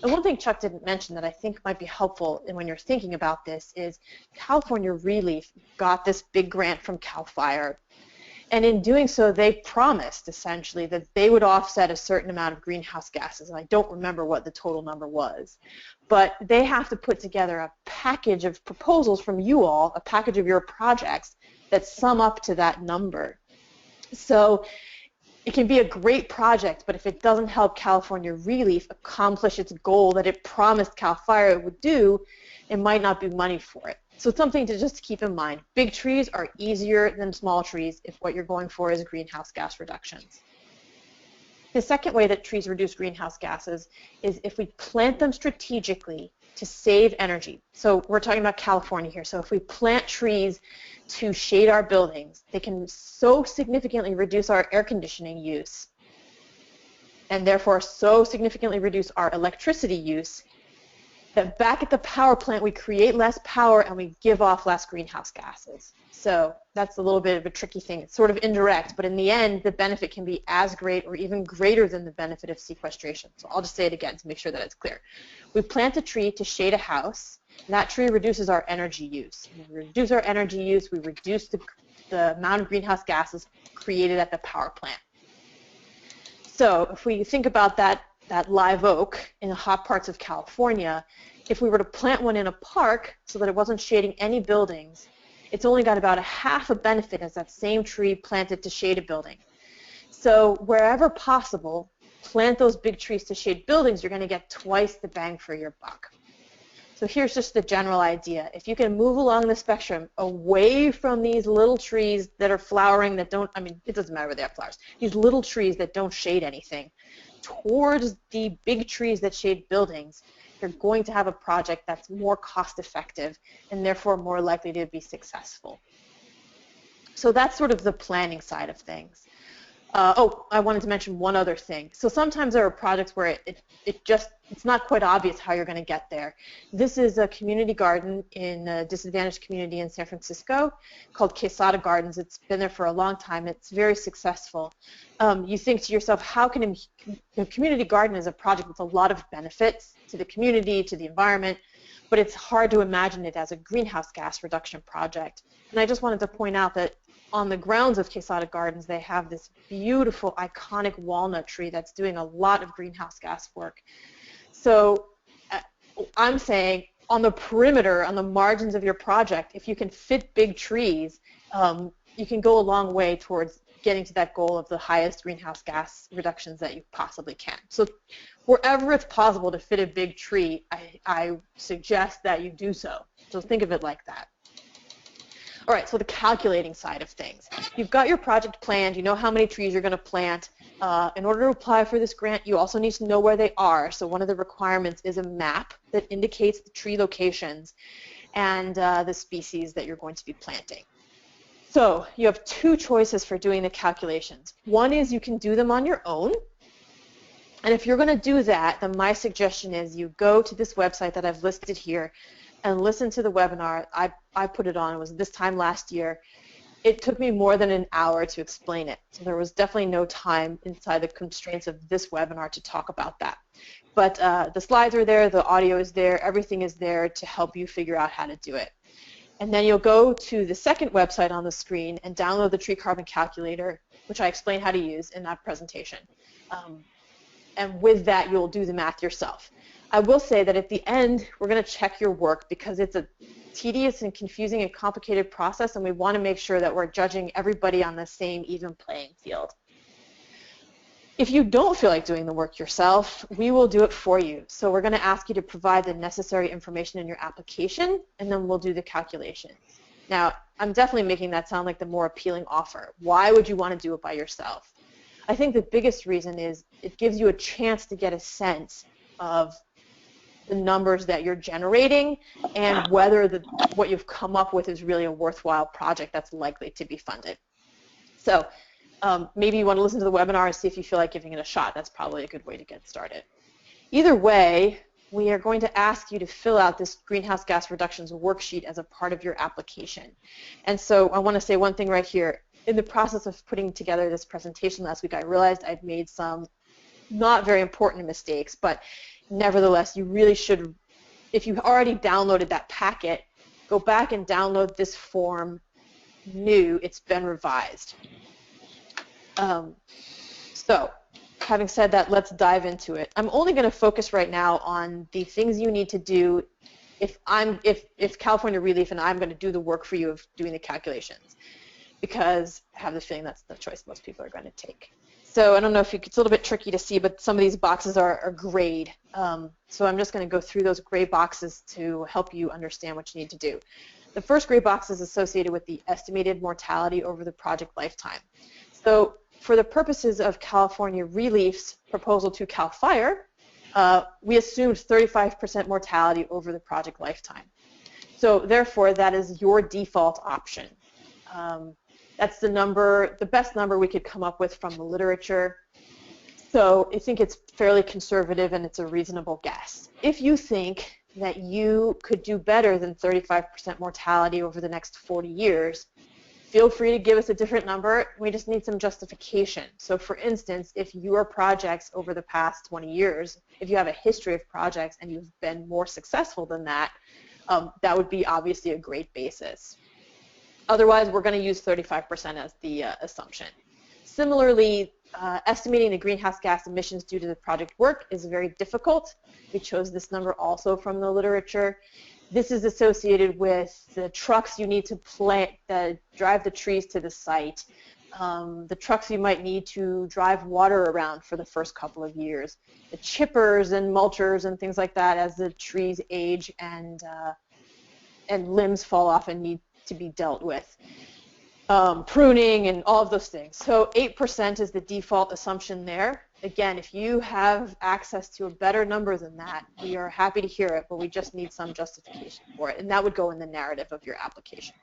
And one thing Chuck didn't mention that I think might be helpful when you're thinking about this is California ReLeaf got this big grant from CAL FIRE. And in doing so, they promised essentially that they would offset a certain amount of greenhouse gases. And I don't remember what the total number was. But they have to put together a package of proposals from you all, a package of your projects that sum up to that number. So it can be a great project, but if it doesn't help California ReLeaf accomplish its goal that it promised CAL FIRE it would do, it might not be money for it. So it's something to just keep in mind. Big trees are easier than small trees if what you're going for is greenhouse gas reductions. The second way that trees reduce greenhouse gases is if we plant them strategically to save energy. So we're talking about California here. So if we plant trees to shade our buildings, they can so significantly reduce our air conditioning use and therefore so significantly reduce our electricity use that back at the power plant we create less power and we give off less greenhouse gases. So that's a little bit of a tricky thing. It's sort of indirect, but in the end the benefit can be as great or even greater than the benefit of sequestration. So I'll just say it again to make sure that it's clear. We plant a tree to shade a house, and that tree reduces our energy use. When we reduce our energy use, we reduce the amount of greenhouse gases created at the power plant. So if we think about that live oak in the hot parts of California, if we were to plant one in a park so that it wasn't shading any buildings, it's only got about a half a benefit as that same tree planted to shade a building. So wherever possible, plant those big trees to shade buildings, you're going to get twice the bang for your buck. So here's just the general idea. If you can move along the spectrum away from these little trees that are flowering that don't, I mean, it doesn't matter where they have flowers, these little trees that don't shade anything, towards the big trees that shade buildings, you're going to have a project that's more cost effective and therefore more likely to be successful. So that's sort of the planning side of things. I wanted to mention one other thing. So sometimes there are projects where it's not quite obvious how you're going to get there. This is a community garden in a disadvantaged community in San Francisco called Quesada Gardens. It's been there for a long time. It's very successful. You think to yourself, how can a community garden is a project with a lot of benefits to the community, to the environment, but it's hard to imagine it as a greenhouse gas reduction project. And I just wanted to point out that on the grounds of Quesada Gardens, they have this beautiful, iconic walnut tree that's doing a lot of greenhouse gas work. So I'm saying on the perimeter, on the margins of your project, if you can fit big trees, you can go a long way towards getting to that goal of the highest greenhouse gas reductions that you possibly can. So wherever it's possible to fit a big tree, I suggest that you do so. So think of it like that. All right, so the calculating side of things. You've got your project planned. You know how many trees you're going to plant. In order to apply for this grant, you also need to know where they are. So one of the requirements is a map that indicates the tree locations and the species that you're going to be planting. So you have two choices for doing the calculations. One is you can do them on your own. And if you're going to do that, then my suggestion is you go to this website that I've listed here and listen to the webinar. I put it on. It was this time last year. It took me more than an hour to explain it. So there was definitely no time inside the constraints of this webinar to talk about that. But the slides are there, the audio is there, everything is there to help you figure out how to do it. And then you'll go to the second website on the screen and download the tree carbon calculator, which I explained how to use in that presentation. And with that, you'll do the math yourself. I will say that at the end, we're going to check your work because it's a tedious and confusing and complicated process, and we want to make sure that we're judging everybody on the same even playing field. If you don't feel like doing the work yourself, we will do it for you. So we're going to ask you to provide the necessary information in your application, and then we'll do the calculations. Now, I'm definitely making that sound like the more appealing offer. Why would you want to do it by yourself? I think the biggest reason is it gives you a chance to get a sense of the numbers that you're generating and whether what you've come up with is really a worthwhile project that's likely to be funded. So maybe you want to listen to the webinar and see if you feel like giving it a shot. That's probably a good way to get started. Either way, we are going to ask you to fill out this greenhouse gas reductions worksheet as a part of your application. And so I want to say one thing right here. In the process of putting together this presentation last week, I realized I'd made some not very important mistakes, but nevertheless, you really should, if you've already downloaded that packet, go back and download this form new. It's been revised. So, having said that, let's dive into it. I'm only going to focus right now on the things you need to do if California ReLeaf and I'm going to do the work for you of doing the calculations, because I have the feeling that's the choice most people are going to take. So I don't know if it's a little bit tricky to see, but some of these boxes are grayed. So I'm just going to go through those gray boxes to help you understand what you need to do. The first gray box is associated with the estimated mortality over the project lifetime. So for the purposes of California ReLeaf's proposal to CAL FIRE, we assumed 35% mortality over the project lifetime. So therefore, that is your default option. That's the best number we could come up with from the literature. So I think it's fairly conservative and it's a reasonable guess. If you think that you could do better than 35% mortality over the next 40 years, feel free to give us a different number. We just need some justification. So for instance, if your projects over the past 20 years, if you have a history of projects and you've been more successful than that, that would be obviously a great basis. Otherwise, we're going to use 35% as the assumption. Similarly, estimating the greenhouse gas emissions due to the project work is very difficult. We chose this number also from the literature. This is associated with the trucks you need to drive the trees to the site, the trucks you might need to drive water around for the first couple of years, the chippers and mulchers and things like that as the trees age and limbs fall off and need to be dealt with, pruning and all of those things. So 8% is the default assumption there. Again, if you have access to a better number than that, we are happy to hear it, but we just need some justification for it, and that would go in the narrative of your application.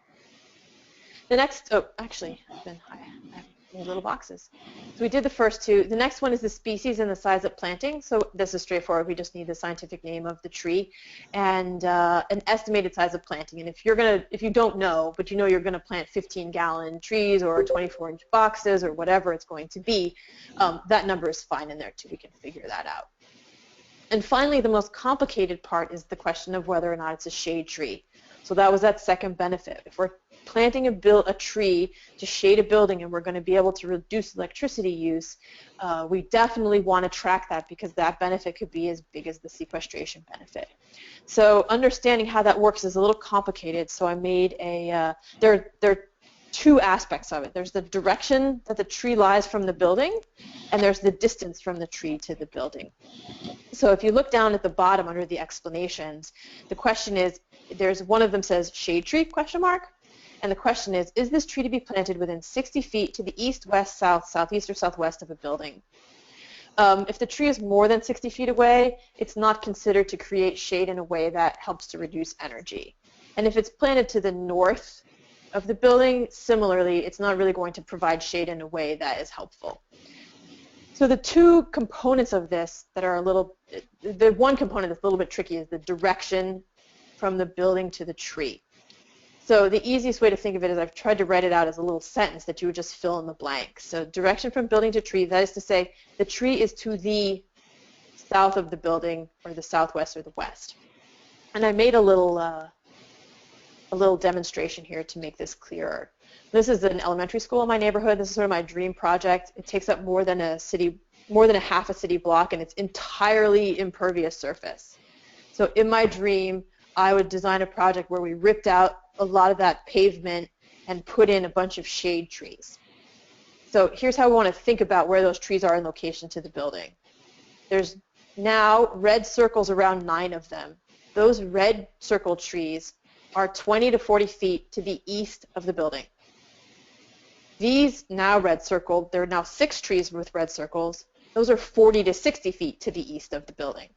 The next, actually, I have made little boxes. So we did the first two. The next one is the species and the size of planting. So this is straightforward. We just need the scientific name of the tree and an estimated size of planting. And if you don't know, but you know you're going to plant 15-gallon trees or 24-inch boxes or whatever it's going to be, that number is fine in there too. We can figure that out. And finally, the most complicated part is the question of whether or not it's a shade tree. So that was that second benefit. If we're planting a tree to shade a building and we're going to be able to reduce electricity use, we definitely want to track that because that benefit could be as big as the sequestration benefit. So understanding how that works is a little complicated, so I made there are two aspects of it. There's the direction that the tree lies from the building, and there's the distance from the tree to the building. So if you look down at the bottom under the explanations, the question is, there's one of them says shade tree, question mark, and the question is this tree to be planted within 60 feet to the east, west, south, southeast, or southwest of a building? If the tree is more than 60 feet away, it's not considered to create shade in a way that helps to reduce energy. And if it's planted to the north of the building, similarly, it's not really going to provide shade in a way that is helpful. So the two components of this that are the one component that's a little bit tricky is the direction from the building to the tree. So the easiest way to think of it is I've tried to write it out as a little sentence that you would just fill in the blank. So direction from building to tree, that is to say the tree is to the south of the building or the southwest or the west. And I made a little demonstration here to make this clearer. This is an elementary school in my neighborhood. This is sort of my dream project. It takes up more than a half a city block, and it's entirely impervious surface. So in my dream, I would design a project where we ripped out a lot of that pavement and put in a bunch of shade trees. So here's how we want to think about where those trees are in location to the building. There's now red circles around 9 of them. Those red circle trees are 20 to 40 feet to the east of the building. These now red circled, there are now 6 trees with red circles. Those are 40 to 60 feet to the east of the building.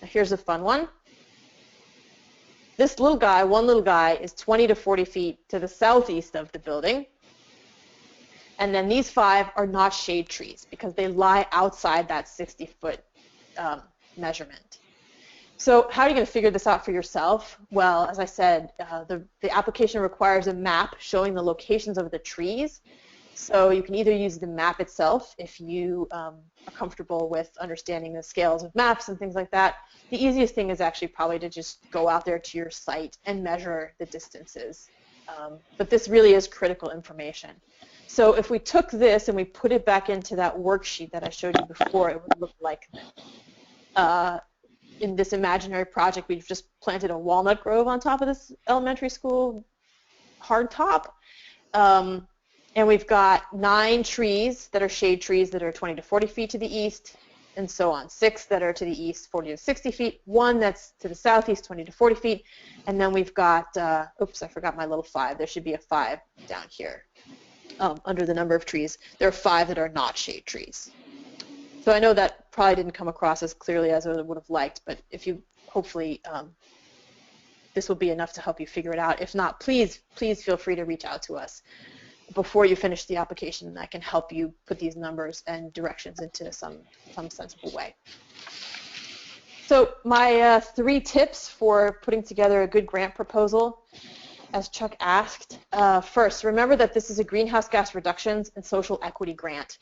Now here's a fun one. This little guy, one little guy, is 20 to 40 feet to the southeast of the building. And then these 5 are not shade trees because they lie outside that 60-foot measurement. So how are you going to figure this out for yourself? Well, as I said, the application requires a map showing the locations of the trees. So you can either use the map itself if you are comfortable with understanding the scales of maps and things like that. The easiest thing is actually probably to just go out there to your site and measure the distances. But this really is critical information. So if we took this and we put it back into that worksheet that I showed you before, it would look like this. In this imaginary project, we've just planted a walnut grove on top of this elementary school hardtop. And we've got 9 trees that are shade trees that are 20 to 40 feet to the east, and so on. 6 that are to the east, 40 to 60 feet. 1 that's to the southeast, 20 to 40 feet. And then we've got, oops, I forgot my little 5. There should be a 5 down here under the number of trees. There are 5 that are not shade trees. So I know that probably didn't come across as clearly as I would have liked, but if you, hopefully, this will be enough to help you figure it out. If not, please feel free to reach out to us before you finish the application, and I can help you put these numbers and directions into some sensible way. So my 3 tips for putting together a good grant proposal, as Chuck asked. First, remember that this is a greenhouse gas reductions and social equity grant.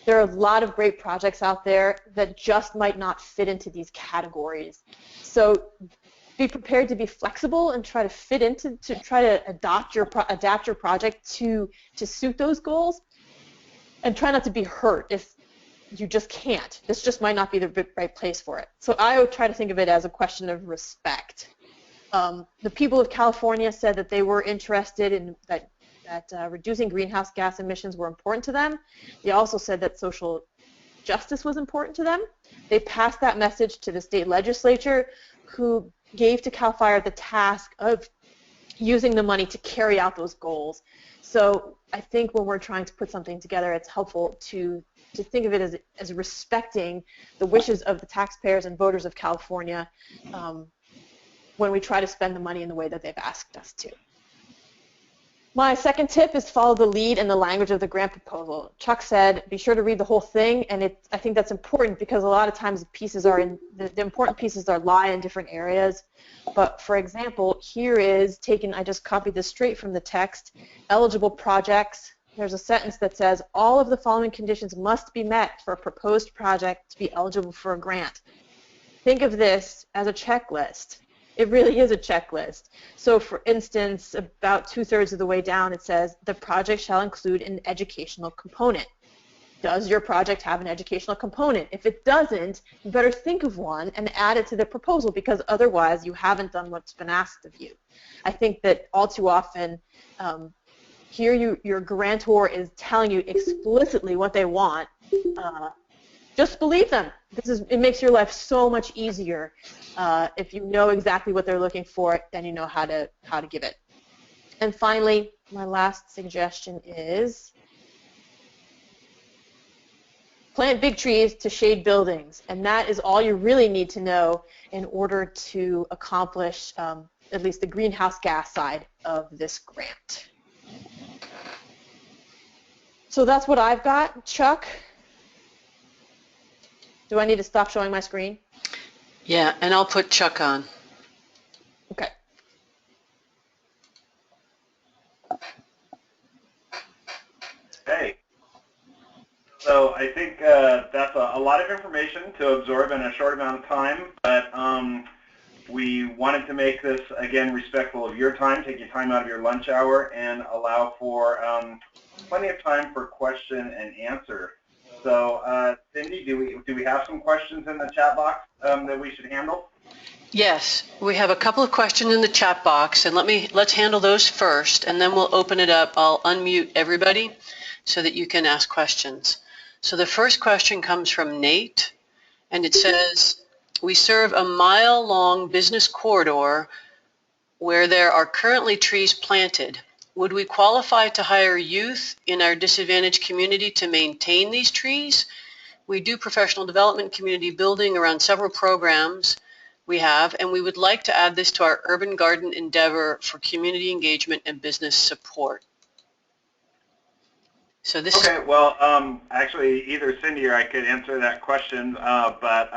There are a lot of great projects out there that just might not fit into these categories. So be prepared to be flexible and try to fit into, try to adapt your project to suit those goals, and try not to be hurt if you just can't. This just might not be the right place for it. So I would try to think of it as a question of respect. The people of California said that they were interested in that reducing greenhouse gas emissions were important to them. They also said that social justice was important to them. They passed that message to the state legislature, who gave to CAL FIRE the task of using the money to carry out those goals. So I think when we're trying to put something together, it's helpful to think of it as respecting the wishes of the taxpayers and voters of California when we try to spend the money in the way that they've asked us to. My second tip is follow the lead and the language of the grant proposal. Chuck said, be sure to read the whole thing, and I think that's important because a lot of times the pieces are the important pieces lie in different areas. But for example, here is taken, I just copied this straight from the text, eligible projects. There's a sentence that says, all of the following conditions must be met for a proposed project to be eligible for a grant. Think of this as a checklist. It really is a checklist. So for instance, about 2/3 of the way down, it says the project shall include an educational component. Does your project have an educational component? If it doesn't, you better think of one and add it to the proposal, because otherwise you haven't done what's been asked of you. I think that all too often here your grantor is telling you explicitly what they want. Just believe them. It makes your life so much easier if you know exactly what they're looking for, then you know how to give it. And finally, my last suggestion is plant big trees to shade buildings, and that is all you really need to know in order to accomplish at least the greenhouse gas side of this grant. So that's what I've got. Chuck? Do I need to stop showing my screen? Yeah, and I'll put Chuck on. Okay. Hey. So I think that's a lot of information to absorb in a short amount of time, but we wanted to make this, again, respectful of your time, take your time out of your lunch hour, and allow for plenty of time for question and answer. So, Cindy, do we have some questions in the chat box that we should handle? Yes, we have a couple of questions in the chat box, and let's handle those first, and then we'll open it up. I'll unmute everybody so that you can ask questions. So the first question comes from Nate, and it says, we serve a mile-long business corridor where there are currently trees planted. Would we qualify to hire youth in our disadvantaged community to maintain these trees? We do professional development, community building around several programs we have, and we would like to add this to our urban garden endeavor for community engagement and business support. So this Okay, well, actually, either Cindy or I could answer that question, but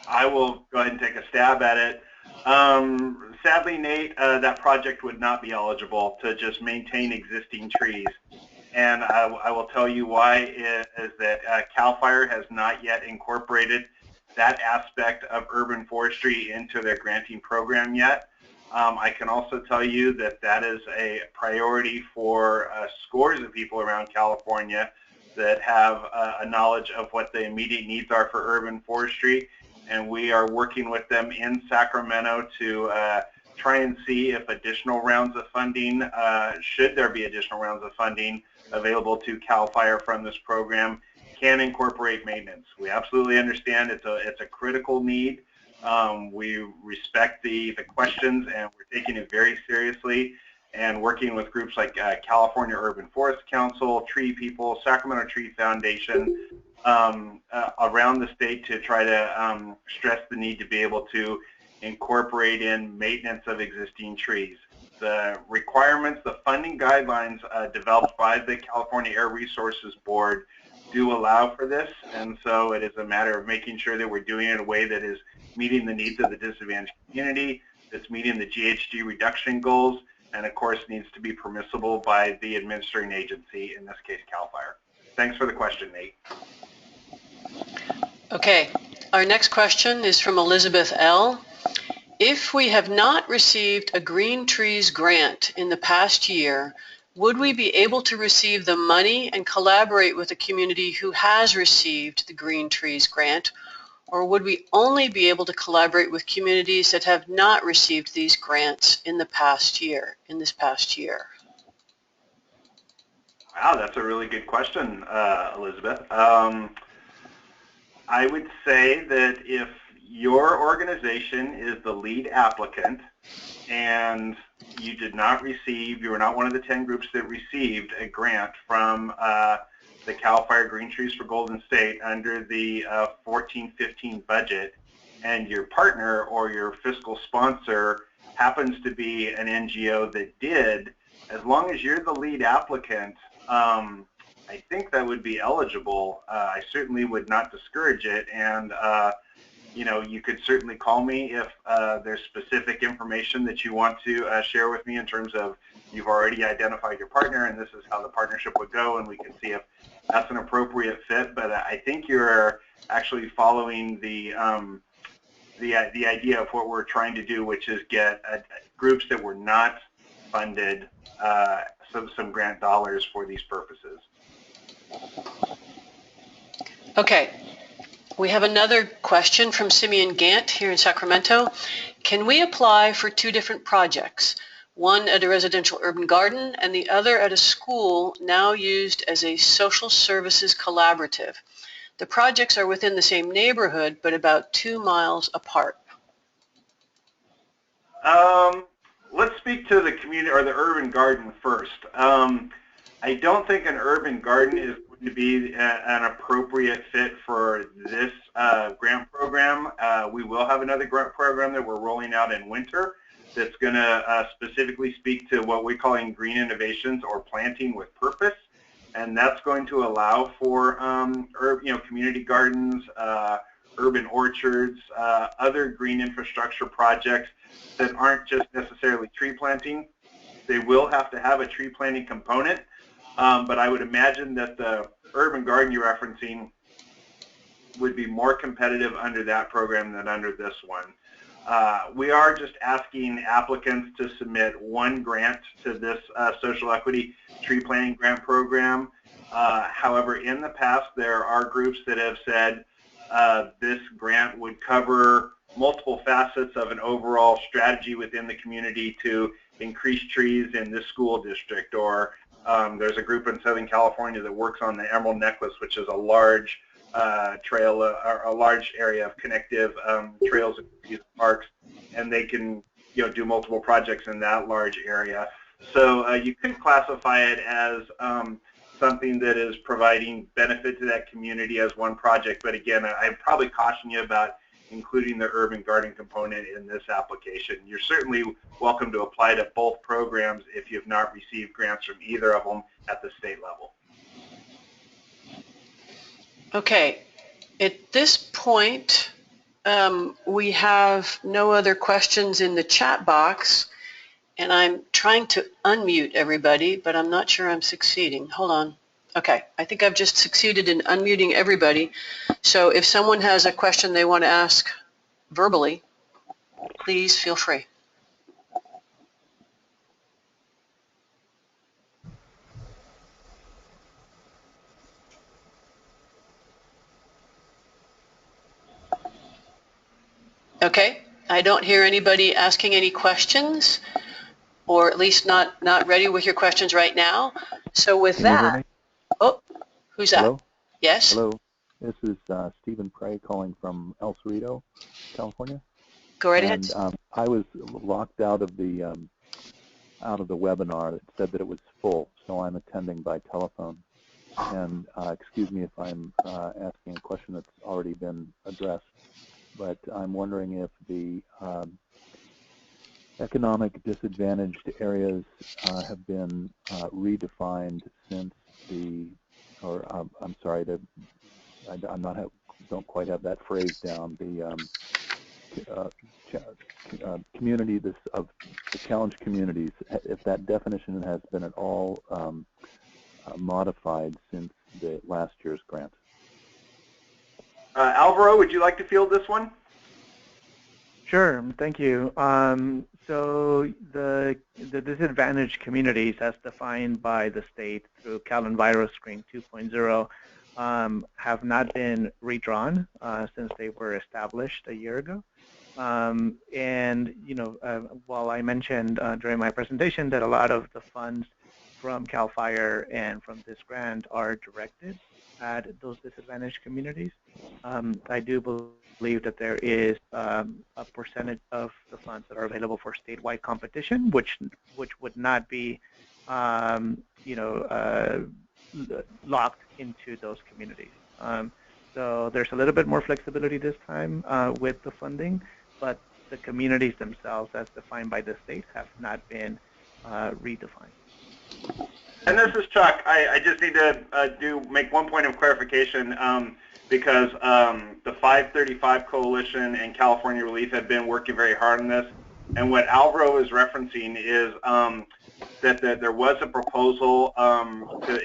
I will go ahead and take a stab at it. Sadly, Nate, that project would not be eligible to just maintain existing trees. And I will tell you why is that CAL FIRE has not yet incorporated that aspect of urban forestry into their granting program yet. I can also tell you that that is a priority for scores of people around California that have a knowledge of what the immediate needs are for urban forestry. And we are working with them in Sacramento to try and see if additional rounds of funding, should there be additional rounds of funding available to CAL FIRE from this program, can incorporate maintenance. We absolutely understand it's a critical need. We respect the questions, and we're taking it very seriously and working with groups like California Urban Forest Council, Tree People, Sacramento Tree Foundation, around the state to try to stress the need to be able to incorporate in maintenance of existing trees. The requirements, the funding guidelines developed by the California Air Resources Board do allow for this, and so it is a matter of making sure that we're doing it in a way that is meeting the needs of the disadvantaged community, that's meeting the GHG reduction goals, and of course needs to be permissible by the administering agency, in this case CAL FIRE. Thanks for the question, Nate. Okay, our next question is from Elizabeth L. If we have not received a Green Trees grant in the past year, would we be able to receive the money and collaborate with a community who has received the Green Trees grant, or would we only be able to collaborate with communities that have not received these grants in the past year, Wow, that's a really good question, Elizabeth. I would say that if your organization is the lead applicant and you did not receive, you were not one of the 10 groups that received a grant from the CAL FIRE Green Trees for Golden State under the 14-15 budget, and your partner or your fiscal sponsor happens to be an NGO that did, as long as you're the lead applicant, I think that would be eligible. I certainly would not discourage it, and you know, you could certainly call me if there's specific information that you want to share with me in terms of you've already identified your partner and this is how the partnership would go, and we can see if that's an appropriate fit. But I think you're actually following the idea of what we're trying to do, which is get groups that were not funded some grant dollars for these purposes. Okay. We have another question from Simeon Gant here in Sacramento. Can we apply for two different projects, one at a residential urban garden and the other at a school now used as a social services collaborative? The projects are within the same neighborhood, but about 2 miles apart. Let's speak to the community or the urban garden first. I don't think an urban garden is going to be an appropriate fit for this grant program. We will have another grant program that we're rolling out in winter that's going to specifically speak to what we're calling green innovations or planting with purpose, and that's going to allow for community gardens, urban orchards, other green infrastructure projects that aren't just necessarily tree planting. They will have to have a tree planting component, but I would imagine that the urban garden you're referencing would be more competitive under that program than under this one. We are just asking applicants to submit one grant to this social equity tree planting grant program. However, in the past, there are groups that have said this grant would cover multiple facets of an overall strategy within the community to increase trees in this school district, or There's a group in Southern California that works on the Emerald Necklace, which is a large trail, or a large area of connective trails and parks, and they can do multiple projects in that large area. So you could classify it as something that is providing benefit to that community as one project. But again, I'd probably caution you about including the urban garden component in this application. You're certainly welcome to apply to both programs if you have not received grants from either of them at the state level. Okay, at this point, we have no other questions in the chat box, and I'm trying to unmute everybody, but I'm not sure I'm succeeding. Hold on. Okay, I think I've just succeeded in unmuting everybody. So if someone has a question they want to ask verbally, please feel free. Okay, I don't hear anybody asking any questions, or at least not ready with your questions right now. So with that, oh, who's that? Hello? Yes? Hello, this is Stephen Prey calling from El Cerrito, California. Go right ahead. And I was locked out of the webinar. It said that it was full, so I'm attending by telephone. And excuse me if I'm asking a question that's already been addressed, but I'm wondering if the economic disadvantaged areas have been redefined since the, or I'm sorry, don't quite have that phrase down. The community of the challenge communities, if that definition has been at all modified since the last year's grant. Alvaro, would you like to field this one? Sure, thank you. So the disadvantaged communities, as defined by the state through Cal Screen 2.0, have not been redrawn since they were established a year ago. And while I mentioned during my presentation that a lot of the funds from CAL FIRE and from this grant are directed at those disadvantaged communities, I do believe that there is a percentage of the funds that are available for statewide competition, which would not be locked into those communities. So there's a little bit more flexibility this time with the funding, but the communities themselves, as defined by the state, have not been redefined. And this is Chuck. I just need to make one point of clarification because the 535 Coalition and California ReLeaf have been working very hard on this. And what Alvaro is referencing is that there was a proposal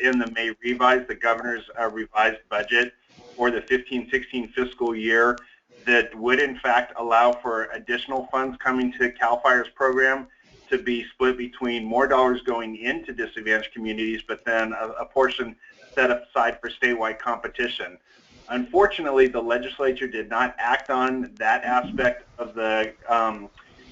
in the May revise, the governor's revised budget for the 15-16 fiscal year that would in fact allow for additional funds coming to CAL FIRE's program to be split between more dollars going into disadvantaged communities, but then a portion set aside for statewide competition. Unfortunately, the legislature did not act on that aspect of the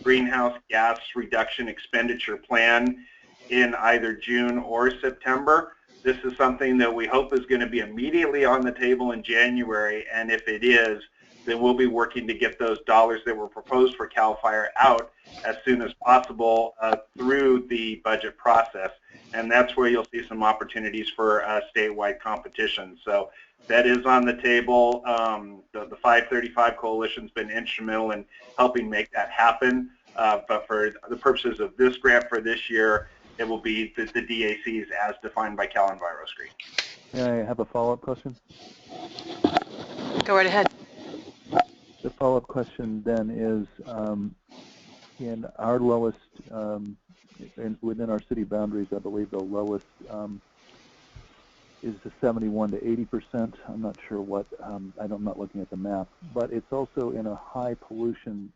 greenhouse gas reduction expenditure plan in either June or September. This is something that we hope is going to be immediately on the table in January, and if it is, then we'll be working to get those dollars that were proposed for CAL FIRE out as soon as possible through the budget process. And that's where you'll see some opportunities for statewide competition. So that is on the table. The 535 Coalition's been instrumental in helping make that happen. But for the purposes of this grant for this year, it will be the DACs as defined by Cal Enviro Screen. May I have a follow-up question? Go right ahead. The follow-up question then is, in our lowest, within our city boundaries, I believe the lowest is the 71 to 80%. I'm not sure what, I'm not looking at the map, but it's also in a high pollution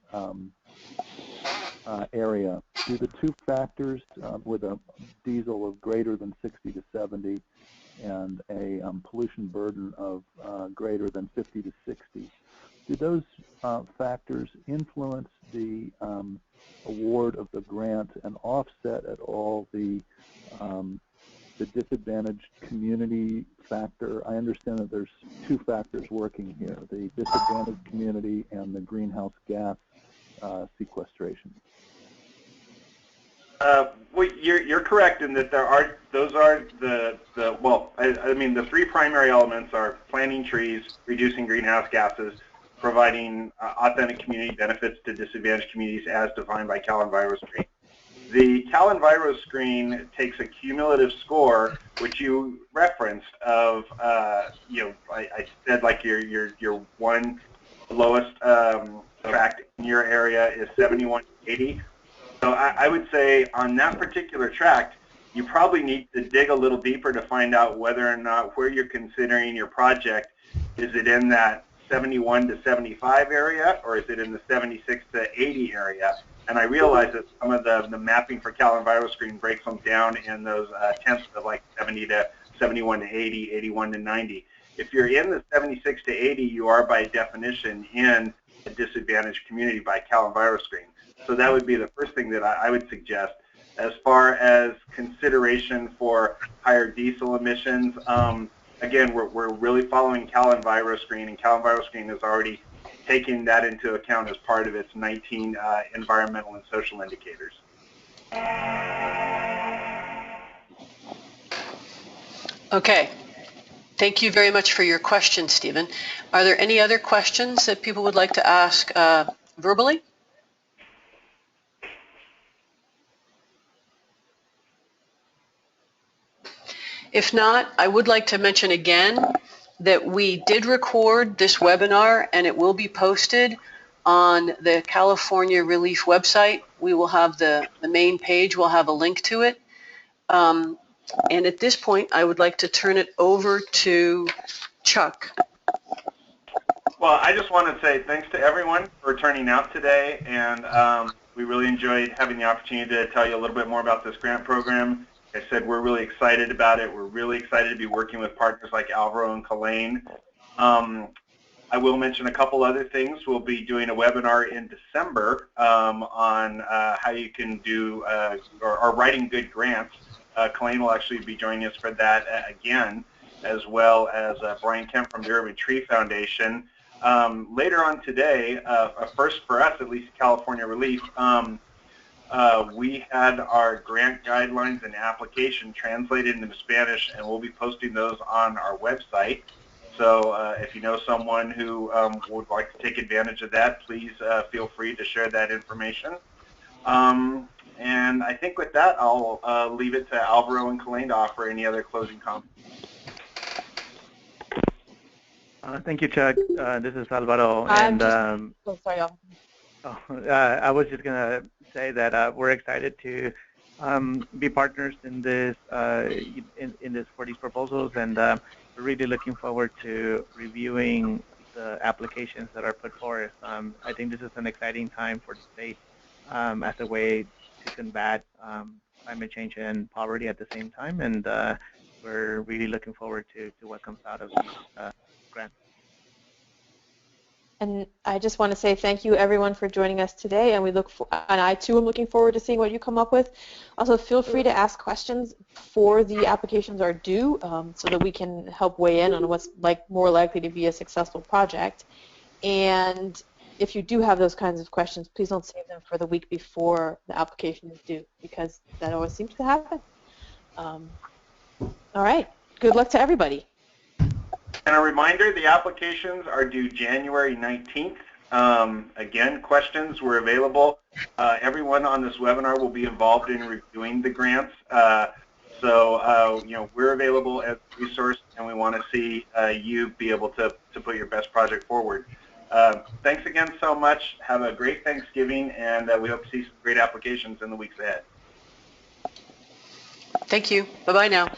area. Do the two factors with a diesel of greater than 60 to 70 and a pollution burden of greater than 50 to 60, do those factors influence the award of the grant and offset at all the the disadvantaged community factor. I understand that there's two factors working here, the disadvantaged community and the greenhouse gas sequestration. Well, you're correct in that those are the three primary elements are planting trees, reducing greenhouse gases, providing authentic community benefits to disadvantaged communities as defined by Cal Enviro Screen. The Cal Enviro Screen takes a cumulative score, which you referenced, of I said like your one lowest tract in your area is 7180. So I would say on that particular tract, you probably need to dig a little deeper to find out whether or not where you're considering your project, is it in that 71 to 75 area, or is it in the 76 to 80 area? And I realize that some of the mapping for Cal Enviro Screen breaks them down in those tenths of like 70 to 71 to 80, 81 to 90. If you're in the 76 to 80, you are by definition in a disadvantaged community by Cal Enviro Screen. So that would be the first thing that I would suggest. As far as consideration for higher diesel emissions, again, we're really following Cal Enviro Screen, and Cal Enviro Screen is already taking that into account as part of its 19 environmental and social indicators. Okay. Thank you very much for your question, Stephen. Are there any other questions that people would like to ask verbally? If not, I would like to mention again that we did record this webinar and it will be posted on the California ReLeaf website. We will have the main page, we'll have a link to it. And at this point, I would like to turn it over to Chuck. Well, I just want to say thanks to everyone for turning out today, and we really enjoyed having the opportunity to tell you a little bit more about this grant program. Like I said, we're really excited about it. We're really excited to be working with partners like Alvaro and Kelaine. I will mention a couple other things. We'll be doing a webinar in December on how you can do or writing good grants. Kelaine will actually be joining us for that again, as well as Brian Kemp from the Urban Tree Foundation. Later on today, first for us, at least California ReLeaf, we had our grant guidelines and application translated into Spanish, and we'll be posting those on our website. So if you know someone who would like to take advantage of that, please feel free to share that information. And I think with that, I'll leave it to Alvaro and Kelaine to offer any other closing comments. Thank you, Chuck. This is Alvaro. And I was just going to say that we're excited to be partners in this for these proposals, and we're really looking forward to reviewing the applications that are put forth. I think this is an exciting time for the state as a way to combat climate change and poverty at the same time, and we're really looking forward to what comes out of these grants. And I just want to say thank you, everyone, for joining us today. And I too am looking forward to seeing what you come up with. Also, feel free to ask questions before the applications are due, so that we can help weigh in on what's more likely to be a successful project. And if you do have those kinds of questions, please don't save them for the week before the application is due, because that always seems to happen. All right. Good luck to everybody. And a reminder, the applications are due January 19th. Again, questions were available. Everyone on this webinar will be involved in reviewing the grants. So we're available as a resource, and we want to see you be able to put your best project forward. Thanks again so much. Have a great Thanksgiving, and we hope to see some great applications in the weeks ahead. Thank you. Bye-bye now.